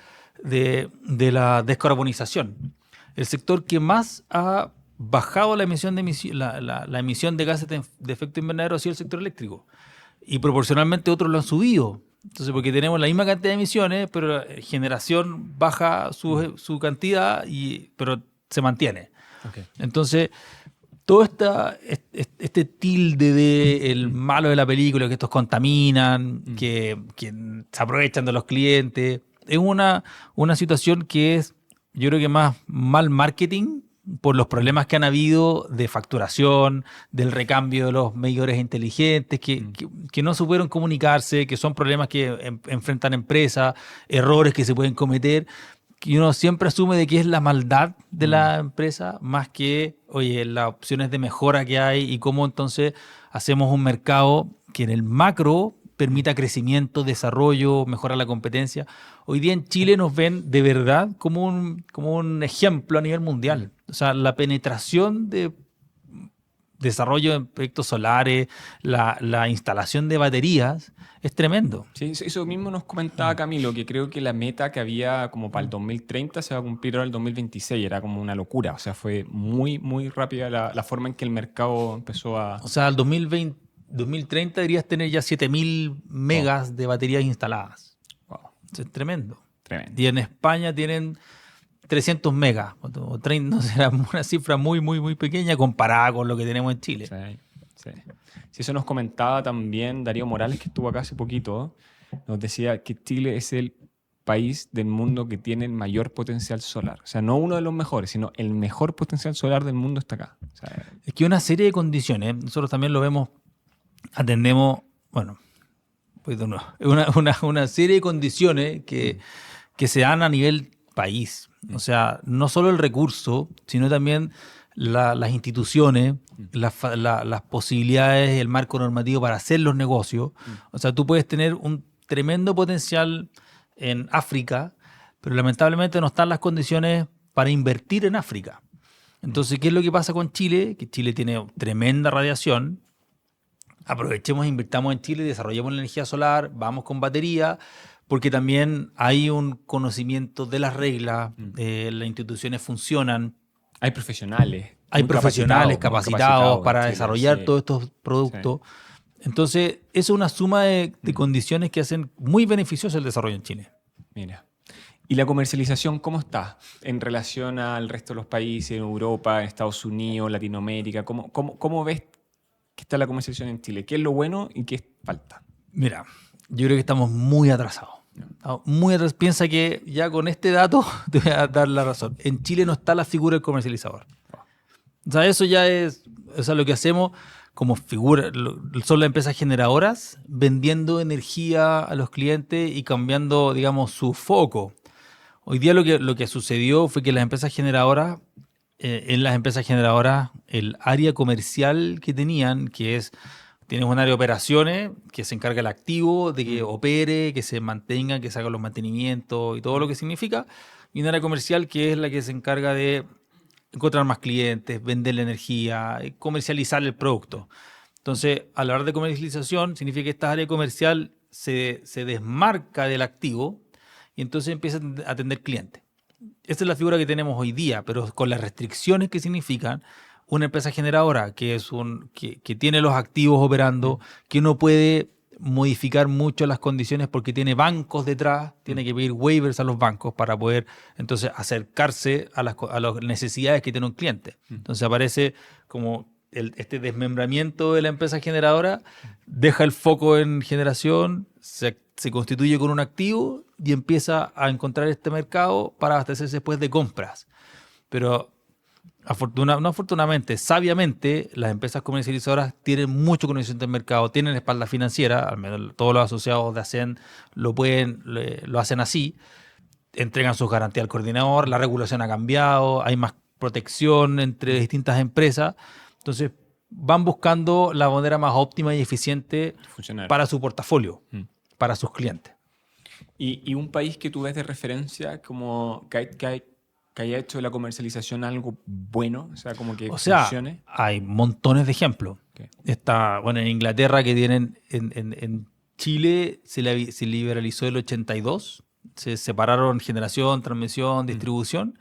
de la descarbonización. El sector que más ha bajado la emisión de gases de efecto invernadero ha sido el sector eléctrico. Y proporcionalmente otros lo han subido. Entonces, porque tenemos la misma cantidad de emisiones, pero la generación baja su cantidad, pero se mantiene. Okay. Entonces, todo este tilde de el malo de la película, que estos contaminan, que se aprovechan de los clientes, es una situación que es, yo creo que más mal marketing por los problemas que han habido de facturación, del recambio de los medidores inteligentes, que no supieron comunicarse, que son problemas que enfrentan empresas, errores que se pueden cometer, que uno siempre asume de que es la maldad de la empresa, más que, oye, las opciones de mejora que hay y cómo entonces hacemos un mercado que en el macro permita crecimiento, desarrollo, mejora la competencia. Hoy día en Chile nos ven de verdad como un ejemplo a nivel mundial. O sea, la penetración de desarrollo en proyectos solares, la instalación de baterías, es tremendo. Sí, eso mismo nos comentaba Camilo, que creo que la meta que había como para el 2030 se va a cumplir ahora el 2026. Era como una locura. O sea, fue muy, muy rápida la forma en que el mercado empezó a... O sea, al 2030 deberías tener ya 7.000 megas de baterías instaladas. Wow. Eso es tremendo. Tremendo. Y en España tienen 300 megas, o 30, no sé, era una cifra muy, muy, muy pequeña comparada con lo que tenemos en Chile. Sí. Sí, eso nos comentaba también Darío Morales, que estuvo acá hace poquito. Nos decía que Chile es el país del mundo que tiene el mayor potencial solar. O sea, no uno de los mejores, sino el mejor potencial solar del mundo está acá. O sea, es que una serie de condiciones, nosotros también lo vemos, atendemos, bueno, pues una serie de condiciones que se dan a nivel país. O sea, no solo el recurso, sino también las instituciones, las posibilidades, el marco normativo para hacer los negocios. O sea, tú puedes tener un tremendo potencial en África, pero lamentablemente no están las condiciones para invertir en África. Entonces, ¿qué es lo que pasa con Chile? Que Chile tiene tremenda radiación. Aprovechemos e invirtamos en Chile, desarrollemos la energía solar, vamos con batería, porque también hay un conocimiento de las reglas, las instituciones funcionan. Hay profesionales. Hay profesionales capacitados para Chile, desarrollar todos estos productos. Sí. Entonces, eso es una suma de condiciones que hacen muy beneficioso el desarrollo en Chile. Mira. ¿Y la comercialización cómo está en relación al resto de los países, en Europa, en Estados Unidos, Latinoamérica? ¿Cómo ves que está la comercialización en Chile? ¿Qué es lo bueno y qué falta? Mira, yo creo que estamos muy atrasados. Muy atrás. Piensa que ya con este dato te voy a dar la razón. En Chile no está la figura del comercializador. O sea, eso ya es, o sea, lo que hacemos como figura, son las empresas generadoras vendiendo energía a los clientes y cambiando, digamos, su foco. Hoy día lo que sucedió fue que las empresas generadoras, en las empresas generadoras, el área comercial que tenían, tienes un área de operaciones que se encarga del activo, de que opere, que se mantenga, que se hagan los mantenimientos y todo lo que significa, y un área comercial que es la que se encarga de encontrar más clientes, vender la energía, comercializar el producto. Entonces, al hablar de comercialización, significa que esta área comercial se desmarca del activo y entonces empieza a atender clientes. Esa es la figura que tenemos hoy día, pero con las restricciones que significan una empresa generadora que tiene los activos operando, que no puede modificar mucho las condiciones porque tiene bancos detrás, tiene que pedir waivers a los bancos para poder entonces acercarse a las necesidades que tiene un cliente. Entonces aparece como este desmembramiento de la empresa generadora, deja el foco en generación, se constituye con un activo y empieza a encontrar este mercado para abastecerse después de compras. Pero no afortunadamente, sabiamente, las empresas comercializadoras tienen mucho conocimiento del mercado, tienen espalda financiera, al menos todos los asociados de ASEN lo hacen así, entregan sus garantías al coordinador, la regulación ha cambiado, hay más protección entre distintas empresas, entonces van buscando la manera más óptima y eficiente para su portafolio, para sus clientes. ¿Y un país que tú ves de referencia como que haya hecho de la comercialización algo bueno? O sea, como que funcione. Hay montones de ejemplos. Okay. Está, bueno, en Inglaterra que tienen, en Chile se liberalizó el 82, se separaron generación, transmisión, distribución.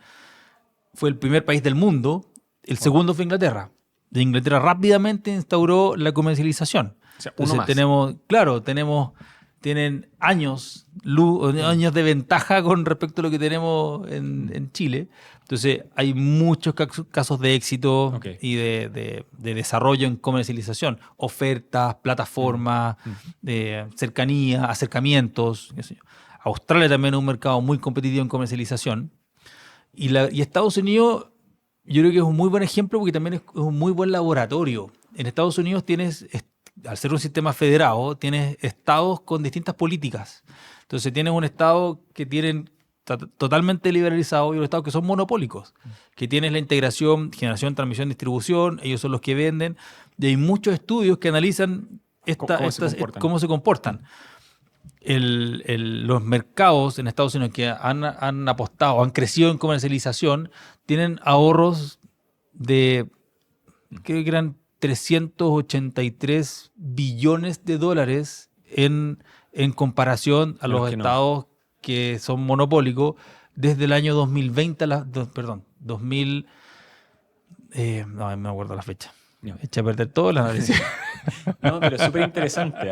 Fue el primer país del mundo. El segundo fue Inglaterra. De Inglaterra rápidamente instauró la comercialización. O sea, Entonces, tienen años de ventaja con respecto a lo que tenemos en Chile. Entonces, hay muchos casos de éxito y de desarrollo en comercialización. Ofertas, plataformas, cercanía, acercamientos. Qué sé yo. Australia también es un mercado muy competitivo en comercialización. Y Estados Unidos, yo creo que es un muy buen ejemplo porque también es un muy buen laboratorio. En Estados Unidos al ser un sistema federado, tienes estados con distintas políticas. Entonces tienes un estado que tienen totalmente liberalizado y otros estados que son monopólicos, que tienes la integración, generación, transmisión, distribución, ellos son los que venden. Y hay muchos estudios que analizan cómo se comportan. Los mercados en Estados Unidos que han apostado, han crecido en comercialización, tienen ahorros de, creo que eran 383 billones de dólares en comparación a los estados que son monopólicos desde el año 2020, no me acuerdo la fecha. Eché a perder todo el análisis. No, pero es súper interesante.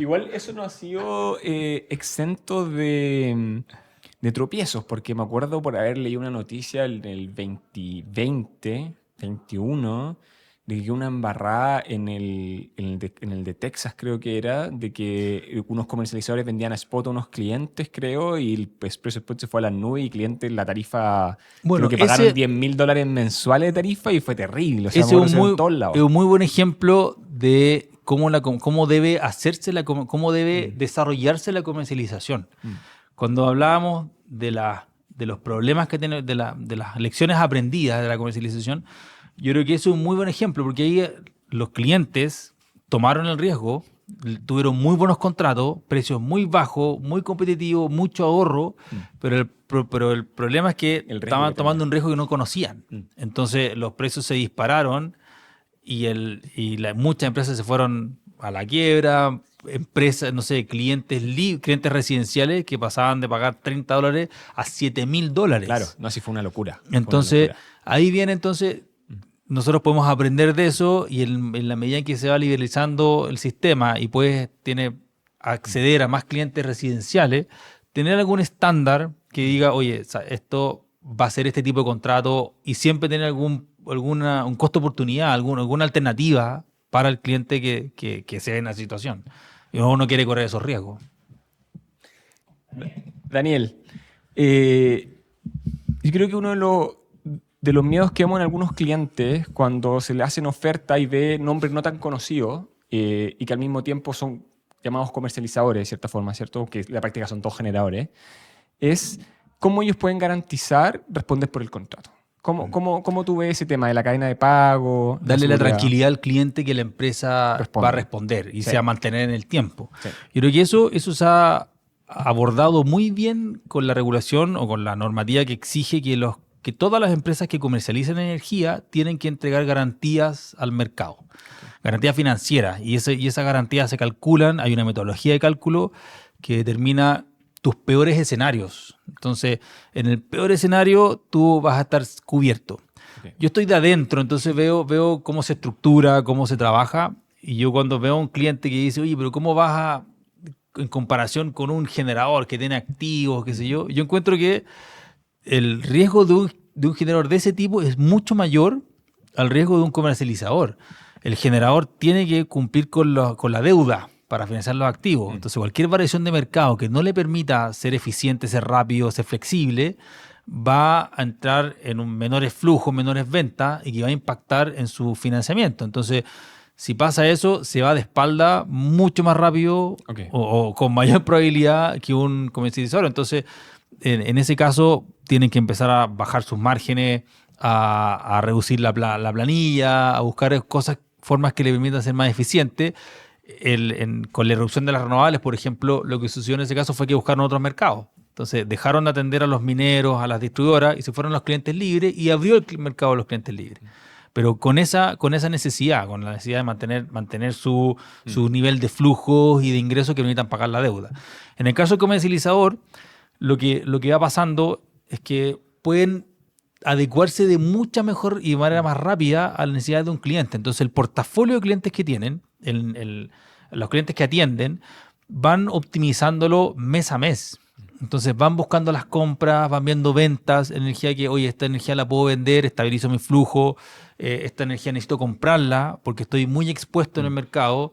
Igual eso no ha sido exento de tropiezos, porque me acuerdo por haber leído una noticia en el 2020, 21, de que una embarrada en el de Texas, creo que era, de que unos comercializadores vendían a spot a unos clientes, creo, y el precio spot se fue a la nube y clientes la tarifa, creo que pagaron $10,000 mensuales de tarifa y fue terrible. O sea, ese es un muy buen ejemplo de cómo debe cómo debe desarrollarse la comercialización. Cuando hablábamos de los problemas que tiene, de las lecciones aprendidas de la comercialización, yo creo que eso es un muy buen ejemplo, porque ahí los clientes tomaron el riesgo, tuvieron muy buenos contratos, precios muy bajos, muy competitivos, mucho ahorro, pero el problema es que estaban tomando un riesgo que no conocían. Entonces los precios se dispararon y muchas empresas se fueron a la quiebra, empresas, no sé, clientes residenciales que pasaban de pagar $30 a $7,000. Claro, no, así fue una locura. Entonces, ahí viene nosotros podemos aprender de eso y en la medida en que se va liberalizando el sistema y tiene acceder a más clientes residenciales, tener algún estándar que diga, oye, esto va a ser este tipo de contrato y siempre tener un costo de oportunidad, alguna alternativa para el cliente que sea en la situación. Y uno no quiere correr esos riesgos. Daniel, yo creo que uno de los miedos que vemos en algunos clientes cuando se le hacen ofertas y ve nombres no tan conocidos y que al mismo tiempo son llamados comercializadores de cierta forma, ¿cierto? Que en la práctica son todos generadores, es ¿cómo ellos pueden garantizar responder por el contrato? ¿Cómo tú ves ese tema de la cadena de pago? Darle la seguridad? tranquilidad al cliente que la empresa Responde. va a responder y Sí. se va a mantener en el tiempo. Sí. Yo creo que eso se ha abordado muy bien con la regulación o con la normativa que exige que todas las empresas que comercializan energía tienen que entregar garantías al mercado. Garantías financieras. Y esas garantías se calculan, hay una metodología de cálculo que determina tus peores escenarios. Entonces, en el peor escenario, tú vas a estar cubierto. Ok. Yo estoy de adentro, entonces veo cómo se estructura, cómo se trabaja. Y yo cuando veo a un cliente que dice, oye, pero ¿cómo vas a, en comparación con un generador que tiene activos, qué sé yo? Yo encuentro que el riesgo de un generador de ese tipo es mucho mayor al riesgo de un comercializador. El generador tiene que cumplir con la deuda para financiar los activos. Entonces, cualquier variación de mercado que no le permita ser eficiente, ser rápido, ser flexible, va a entrar en menores flujos, menores ventas y que va a impactar en su financiamiento. Entonces, si pasa eso, se va de espalda mucho más rápido Ok. o con mayor probabilidad que un comercializador. Entonces, en ese caso, tienen que empezar a bajar sus márgenes, a reducir la planilla, a buscar formas que le permitan ser más eficiente. Con la reducción de las renovables, por ejemplo, lo que sucedió en ese caso fue que buscaron otros mercados. Entonces, dejaron de atender a los mineros, a las distribuidoras, y se fueron a los clientes libres y abrió el mercado de los clientes libres. Pero con esa necesidad, con la necesidad de mantener su nivel de flujos y de ingresos que permitan pagar la deuda. En el caso del comercializador, lo que va pasando es que pueden adecuarse de mucha mejor y de manera más rápida a las necesidades de un cliente. Entonces, el portafolio de clientes que tienen, los clientes que atienden, van optimizándolo mes a mes. Entonces, van buscando las compras, van viendo ventas, energía que, oye, esta energía la puedo vender, estabilizo mi flujo, esta energía necesito comprarla porque estoy muy expuesto en el mercado.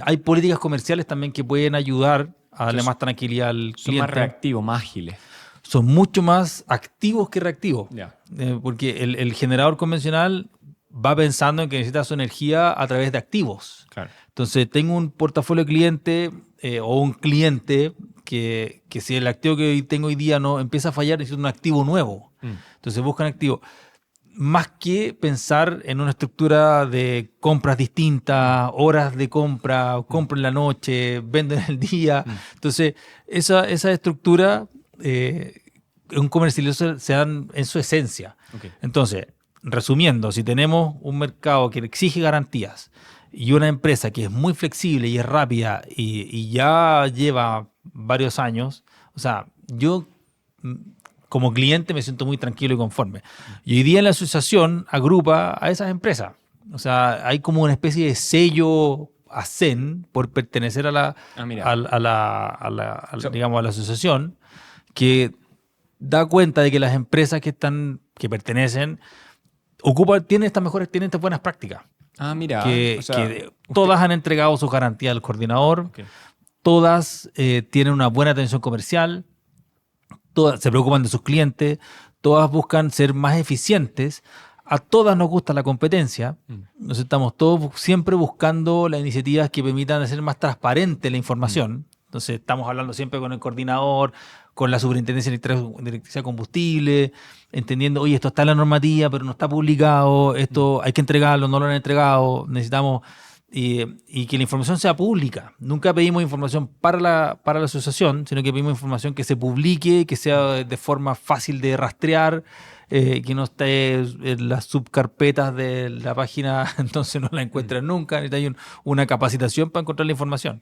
Hay políticas comerciales también que pueden ayudar a darle más tranquilidad al cliente. Son más reactivos, más ágiles. Son mucho más activos que reactivos. Ya. Porque el generador convencional va pensando en que necesita su energía a través de activos. Claro. Entonces, tengo un portafolio de cliente o un cliente que si el activo que tengo hoy día no empieza a fallar, necesito un activo nuevo. Entonces, buscan activos. Más que pensar en una estructura de compras distintas, horas de compra, compro en la noche, vendo en el día. Entonces, esa estructura, un comercializador se dan en su esencia. Okay. Entonces, resumiendo, si tenemos un mercado que exige garantías y una empresa que es muy flexible y es rápida y ya lleva varios años, o sea, yo como cliente me siento muy tranquilo y conforme. Y hoy día en la asociación agrupa a esas empresas. O sea, hay como una especie de sello ASEN por pertenecer digamos, a la asociación, que da cuenta de que las empresas que pertenecen tienen estas buenas prácticas. Ah, mira. Que todas han entregado sus garantías al coordinador, Okay. Todas tienen una buena atención comercial, todas se preocupan de sus clientes, todas buscan ser más eficientes, a todas nos gusta la competencia, nos estamos todos siempre buscando las iniciativas que permitan hacer más transparente la información. Entonces estamos hablando siempre con el coordinador, con la superintendencia de electricidad y combustible, entendiendo, oye, esto está en la normativa, pero no está publicado, esto hay que entregarlo, no lo han entregado, necesitamos y que la información sea pública. Nunca pedimos información para la asociación, sino que pedimos información que se publique, que sea de forma fácil de rastrear, que no esté en las subcarpetas de la página, entonces no la encuentran nunca, necesita una capacitación para encontrar la información.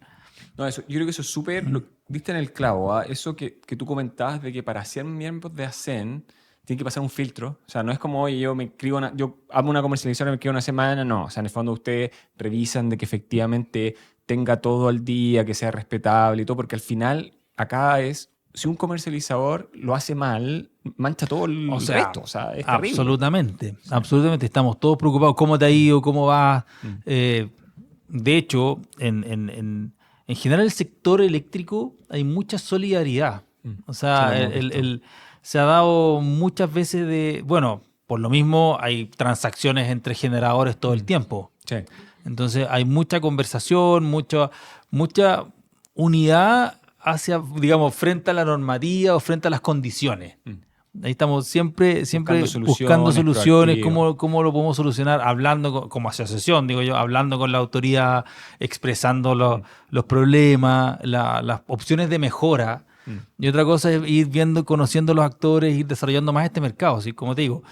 No, yo creo que eso es súper, viste en el clavo, ¿eh? Eso que tú comentabas de que para ser miembros de ASEN tiene que pasar un filtro. O sea, no es como, oye, yo hago una comercialización y me quedo una semana. No, o sea, en el fondo ustedes revisan de que efectivamente tenga todo al día, que sea respetable y todo, porque al final acá si un comercializador lo hace mal, mancha todo el resto. O sea, es terrible. Absolutamente, absolutamente. Estamos todos preocupados. ¿Cómo te ha ido? ¿Cómo vas? De hecho, en general el sector eléctrico hay mucha solidaridad. O sea, se ha dado muchas veces por lo mismo hay transacciones entre generadores todo el tiempo. Sí. Entonces hay mucha conversación, mucha unidad hacia, digamos, frente a la normativa o frente a las condiciones. Ahí estamos siempre buscando soluciones, cómo lo podemos solucionar, hablando como asociación, digo yo, hablando con la autoridad, expresando los problemas, las opciones de mejora. Y otra cosa es ir viendo, conociendo los actores, ir desarrollando más este mercado. Así como te digo,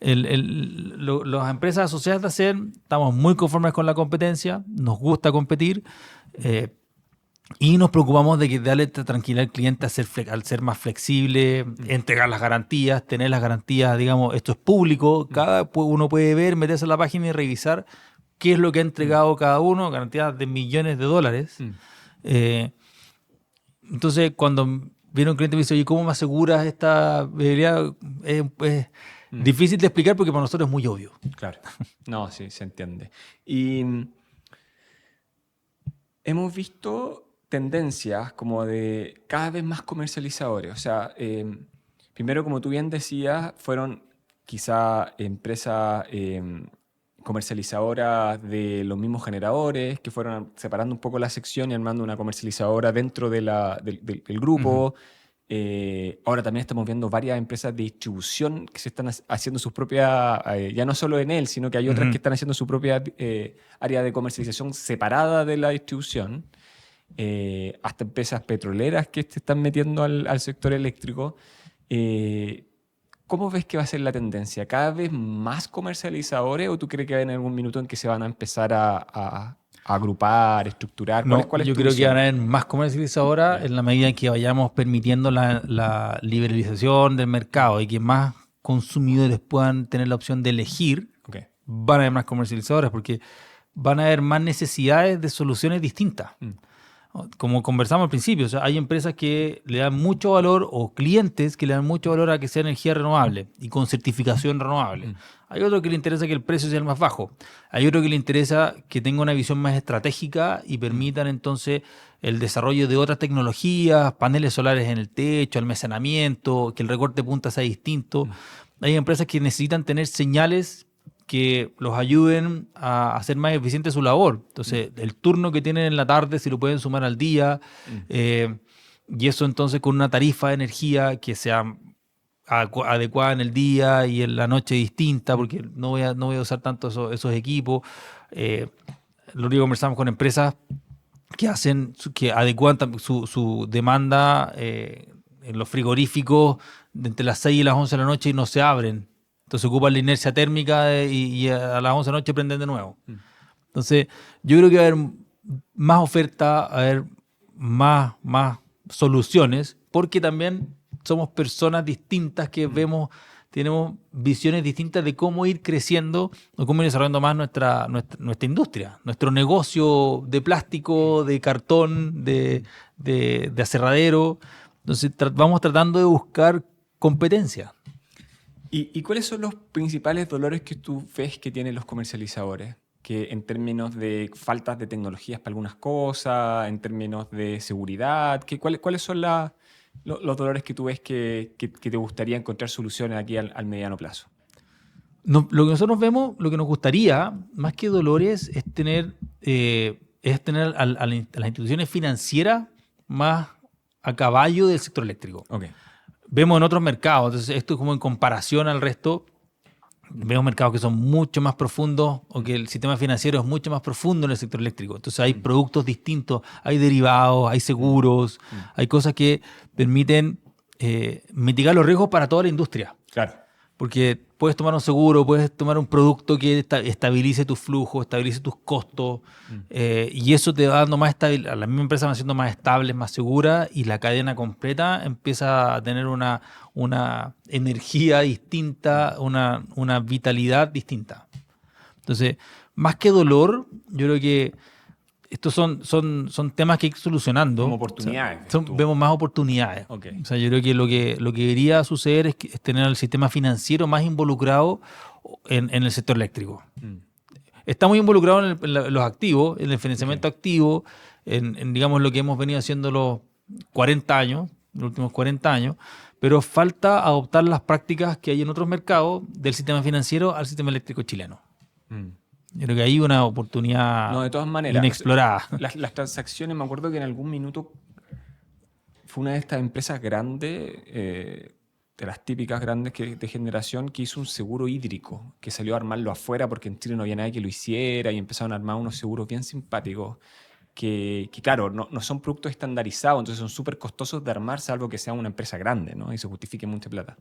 las empresas asociadas de ACER estamos muy conformes con la competencia, nos gusta competir. Y nos preocupamos de que darle tranquilidad al cliente al ser más flexible, entregar las garantías, tener las garantías, digamos, esto es público, uno puede ver, meterse en la página y revisar qué es lo que ha entregado cada uno, garantías de millones de dólares. Entonces, cuando viene un cliente y me dice, oye, ¿cómo me aseguras esta viabilidad? Es difícil de explicar porque para nosotros es muy obvio. Claro. No, sí, se entiende. Y hemos visto tendencias como de cada vez más comercializadores. O sea, primero, como tú bien decías, fueron quizá empresas comercializadoras de los mismos generadores, que fueron separando un poco la sección y armando una comercializadora dentro del grupo. Ahora también estamos viendo varias empresas de distribución que se están haciendo sus propias, ya no solo en él, sino que hay otras que están haciendo su propia área de comercialización separada de la distribución. Hasta empresas petroleras que se están metiendo al sector eléctrico. ¿Cómo ves que va a ser la tendencia? ¿Cada vez más comercializadores o tú crees que va a haber algún minuto en que se van a empezar a agrupar, estructurar? ¿Cuál es yo tu creo visión? que van a haber más comercializadoras en la medida en que vayamos permitiendo la liberalización del mercado y que más consumidores puedan tener la opción de elegir. Van a haber más comercializadoras porque van a haber más necesidades de soluciones distintas. Como conversamos al principio, o sea, hay empresas que le dan mucho valor o clientes que le dan mucho valor a que sea energía renovable y con certificación renovable. Hay otro que le interesa que el precio sea el más bajo. Hay otro que le interesa que tenga una visión más estratégica y permitan entonces el desarrollo de otras tecnologías, paneles solares en el techo, almacenamiento, que el recorte de punta sea distinto. Hay empresas que necesitan tener señales que los ayuden a hacer más eficiente su labor. Entonces, el turno que tienen en la tarde, si lo pueden sumar al día, y eso entonces con una tarifa de energía que sea adecuada en el día y en la noche distinta, porque no voy a usar tanto esos equipos. Lo único que conversamos con empresas que adecuan su demanda en los frigoríficos entre las 6 y las 11 de la noche y no se abren. Entonces ocupan la inercia térmica y a las 11 de la noche prenden de nuevo. Entonces, yo creo que va a haber más oferta, va a haber más soluciones, porque también somos personas distintas que tenemos visiones distintas de cómo ir creciendo o cómo ir desarrollando más nuestra industria, nuestro negocio de plástico, de cartón, de aserradero. Entonces, vamos tratando de buscar competencia. ¿Y cuáles son los principales dolores que tú ves que tienen los comercializadores? Que en términos de faltas de tecnologías para algunas cosas, en términos de seguridad, ¿cuáles son los dolores que tú ves que te gustaría encontrar soluciones aquí al mediano plazo? Lo que nosotros vemos, lo que nos gustaría, más que dolores, es tener a las instituciones financieras más a caballo del sector eléctrico. Vemos en otros mercados, entonces esto es como en comparación al resto, vemos mercados que son mucho más profundos o que el sistema financiero es mucho más profundo en el sector eléctrico. Entonces hay productos distintos, hay derivados, hay seguros, hay cosas que permiten mitigar los riesgos para toda la industria. Claro. Porque puedes tomar un seguro, puedes tomar un producto que estabilice tus flujos, estabilice tus costos, y eso te va dando más estabilidad. Las mismas empresas van siendo más estables, más seguras, y la cadena completa empieza a tener una energía distinta, una vitalidad distinta. Entonces, más que dolor, yo creo que estos son temas que hay que ir solucionando. Como oportunidades. O sea, vemos más oportunidades. O sea, yo creo que lo que debería suceder es tener al sistema financiero más involucrado en el sector eléctrico. Está muy involucrado en los activos, en el financiamiento activo, en digamos lo que hemos venido haciendo los 40 años, los últimos 40 años, pero falta adoptar las prácticas que hay en otros mercados del sistema financiero al sistema eléctrico chileno. Yo creo que hay una oportunidad de todas maneras, inexplorada. Las transacciones, me acuerdo que en algún minuto fue una de estas empresas grandes, de las típicas grandes de generación, que hizo un seguro hídrico, que salió a armarlo afuera porque en Chile no había nadie que lo hiciera y empezaron a armar unos seguros bien simpáticos que claro, no son productos estandarizados, entonces son súper costosos de armar, salvo que sea una empresa grande, ¿no? Y se justifique mucha plata.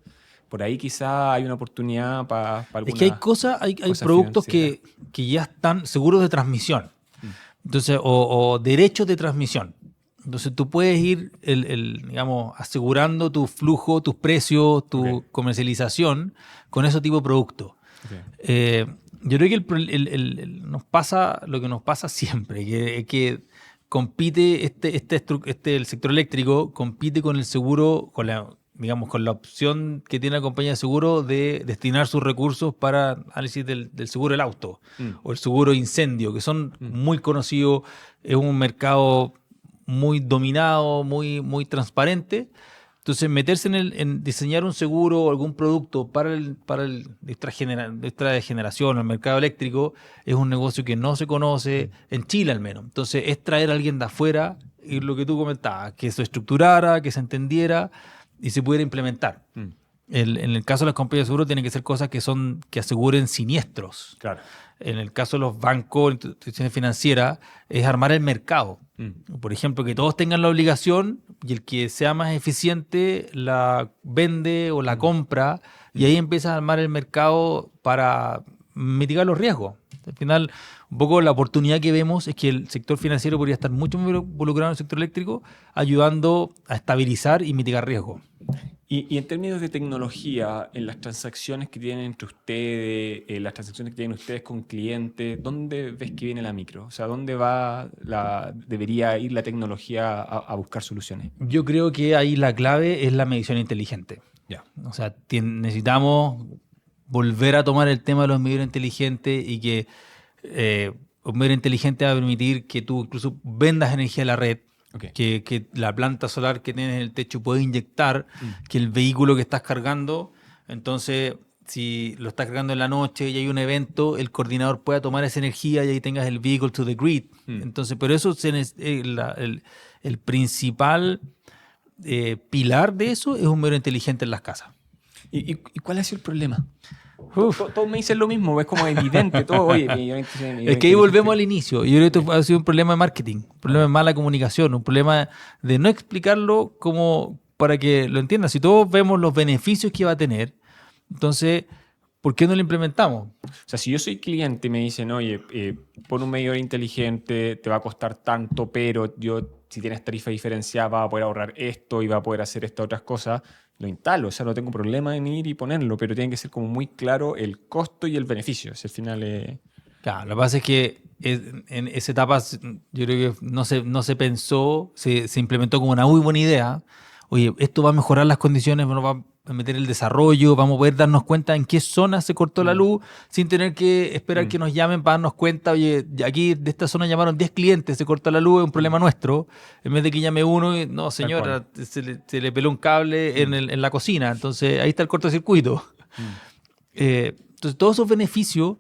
Por ahí quizá hay una oportunidad para alguna. Es que hay cosas, hay productos que ya están seguros de transmisión. Entonces, o derechos de transmisión. Entonces tú puedes ir, digamos, asegurando tu flujo, tus precios, tu comercialización con ese tipo de productos. Okay. Yo creo que nos pasa lo que nos pasa siempre, que compite el sector eléctrico compite con el seguro, digamos, con la opción que tiene la compañía de seguro de destinar sus recursos para análisis del seguro del auto o el seguro de incendio, que son muy conocidos, es un mercado muy dominado, muy transparente. Entonces, meterse en diseñar un seguro o algún producto para esta generación, el mercado eléctrico, es un negocio que no se conoce, en Chile al menos. Entonces, es traer a alguien de afuera, y lo que tú comentabas, que se estructurara, que se entendiera y se pudiera implementar. En el caso de las compañías de seguro, tienen que ser cosas que aseguren siniestros. Claro. En el caso de los bancos, instituciones financieras, es armar el mercado. Por ejemplo, que todos tengan la obligación y el que sea más eficiente la vende o la compra y ahí empieza a armar el mercado para mitigar los riesgos. Al final, un poco la oportunidad que vemos es que el sector financiero podría estar mucho más involucrado en el sector eléctrico, ayudando a estabilizar y mitigar riesgos. Y en términos de tecnología, en las transacciones que tienen entre ustedes, las transacciones que tienen ustedes con clientes, ¿dónde ves que viene la micro? O sea, ¿dónde debería ir la tecnología a buscar soluciones? Yo creo que ahí la clave es la medición inteligente. Ya. O sea, necesitamos volver a tomar el tema de los medidores inteligentes y que un medidor inteligente va a permitir que tú incluso vendas energía a la red. Okay. Que la planta solar que tienes en el techo puede inyectar, que el vehículo que estás cargando, entonces si lo estás cargando en la noche y hay un evento, el coordinador pueda tomar esa energía y ahí tengas el vehicle to the grid. Entonces, pero eso el principal pilar de eso es un medidor inteligente en las casas. ¿Y cuál ha sido el problema? Todos me dicen lo mismo, es como evidente. Todo, oye, es que ahí volvemos al inicio. Yo creo que esto ha sido un problema de marketing, un problema de mala comunicación, un problema de no explicarlo como para que lo entiendan. Si todos vemos los beneficios que va a tener, entonces, ¿por qué no lo implementamos? O sea, si yo soy cliente y me dicen, oye, pon un medidor inteligente, te va a costar tanto, pero si tienes tarifa diferenciada vas a poder ahorrar esto y vas a poder hacer estas otras cosas, lo instalo, o sea, no tengo problema en ir y ponerlo, pero tiene que ser como muy claro el costo y el beneficio. Si al final Claro, lo que pasa es que en esa etapa yo creo que no se pensó, se implementó como una muy buena idea. Oye, esto va a mejorar las condiciones, nos va a meter el desarrollo, vamos a poder darnos cuenta en qué zona se cortó la luz sin tener que esperar que nos llamen para darnos cuenta, oye, aquí de esta zona llamaron 10 clientes, se cortó la luz, es un problema nuestro, en vez de que llame uno y no, señora, se le peló un cable en la cocina, entonces ahí está el cortocircuito. Entonces todos esos beneficios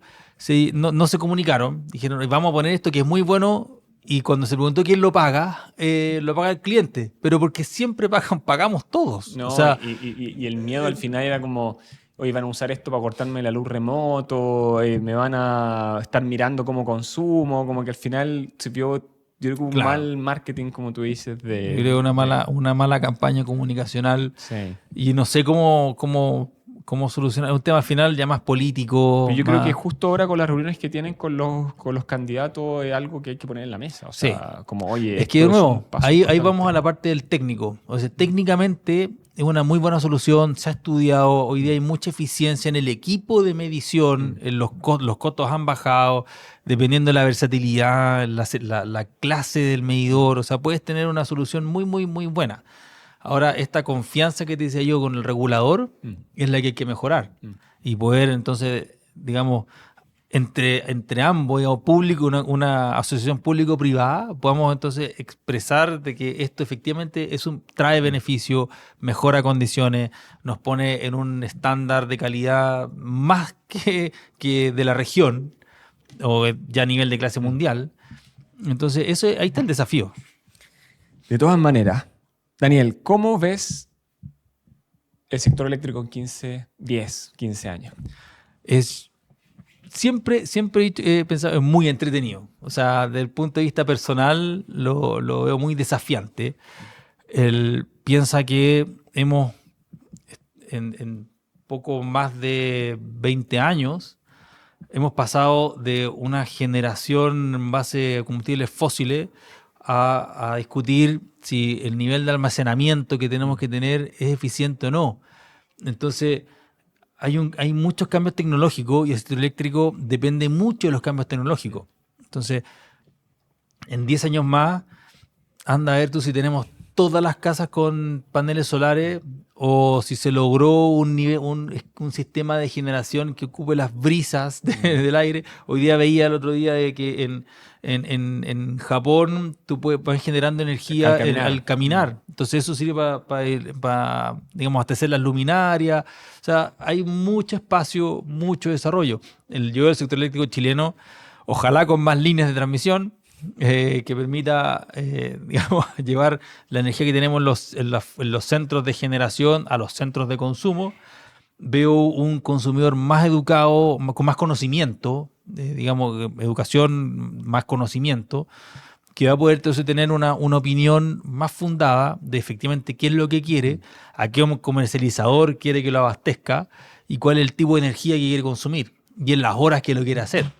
no se comunicaron, dijeron, vamos a poner esto que es muy bueno. Y cuando se preguntó quién lo paga el cliente. Pero porque siempre pagamos todos. No, o sea, y el miedo al final era como, oye, van a usar esto para cortarme la luz remoto, me van a estar mirando cómo consumo, como que al final se vio, yo creo que un mal marketing, como tú dices. Yo creo una mala campaña comunicacional. Sí. Y no sé cómo solucionar. Es un tema al final ya más político. Pero yo creo que justo ahora con las reuniones que tienen con los candidatos es algo que hay que poner en la mesa. O sea, como, oye... Es que de nuevo, ahí vamos a la parte del técnico. O sea, técnicamente es una muy buena solución, se ha estudiado, hoy día hay mucha eficiencia en el equipo de medición, los costos han bajado, dependiendo de la versatilidad, la clase del medidor. O sea, puedes tener una solución muy, muy, muy buena. Ahora, esta confianza que te decía yo con el regulador es la que hay que mejorar. Y poder, entonces, digamos, entre ambos, digamos, público, una asociación público-privada, podamos entonces expresar de que esto efectivamente trae beneficio, mejora condiciones, nos pone en un estándar de calidad más que de la región, o ya a nivel de clase mundial. Entonces, ahí está el desafío. De todas maneras, Daniel, ¿cómo ves el sector eléctrico en 10, 15 años? Siempre he pensado, es muy entretenido. O sea, desde el punto de vista personal, lo veo muy desafiante. Él piensa que hemos, en poco más de 20 años, hemos pasado de una generación en base a combustibles fósiles a discutir si el nivel de almacenamiento que tenemos que tener es eficiente o no. Entonces, hay muchos cambios tecnológicos y el sector eléctrico depende mucho de los cambios tecnológicos. Entonces, en 10 años más, anda a ver tú si tenemos todas las casas con paneles solares o si se logró un sistema de generación que ocupe las brisas del aire. Hoy día veía el otro día de que en Japón tú vas generando energía al caminar. Entonces eso sirve para digamos, abastecer las luminarias. O sea, hay mucho espacio, mucho desarrollo. Yo del sector eléctrico chileno, ojalá con más líneas de transmisión, que permita digamos, llevar la energía que tenemos en los centros de generación a los centros de consumo. Veo un consumidor más educado, con más conocimiento, digamos, educación, más conocimiento, que va a poder entonces tener una opinión más fundada de efectivamente qué es lo que quiere, a qué comercializador quiere que lo abastezca y cuál es el tipo de energía que quiere consumir y en las horas que lo quiere hacer.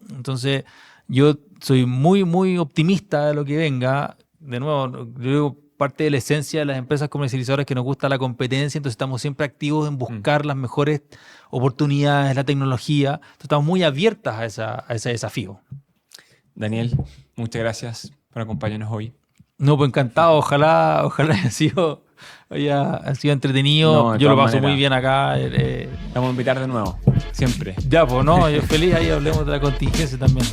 Entonces, yo soy muy, muy optimista de lo que venga. De nuevo, yo digo, parte de la esencia de las empresas comercializadoras es que nos gusta la competencia, entonces estamos siempre activos en buscar las mejores oportunidades, la tecnología. Entonces estamos muy abiertas a ese desafío. Daniel, muchas gracias por acompañarnos hoy. No, pues encantado. Ojalá haya sido entretenido. No, yo lo paso maneras. Muy bien acá. Vamos a invitar de nuevo, siempre. Ya, pues no, yo feliz ahí hablemos de la contingencia también.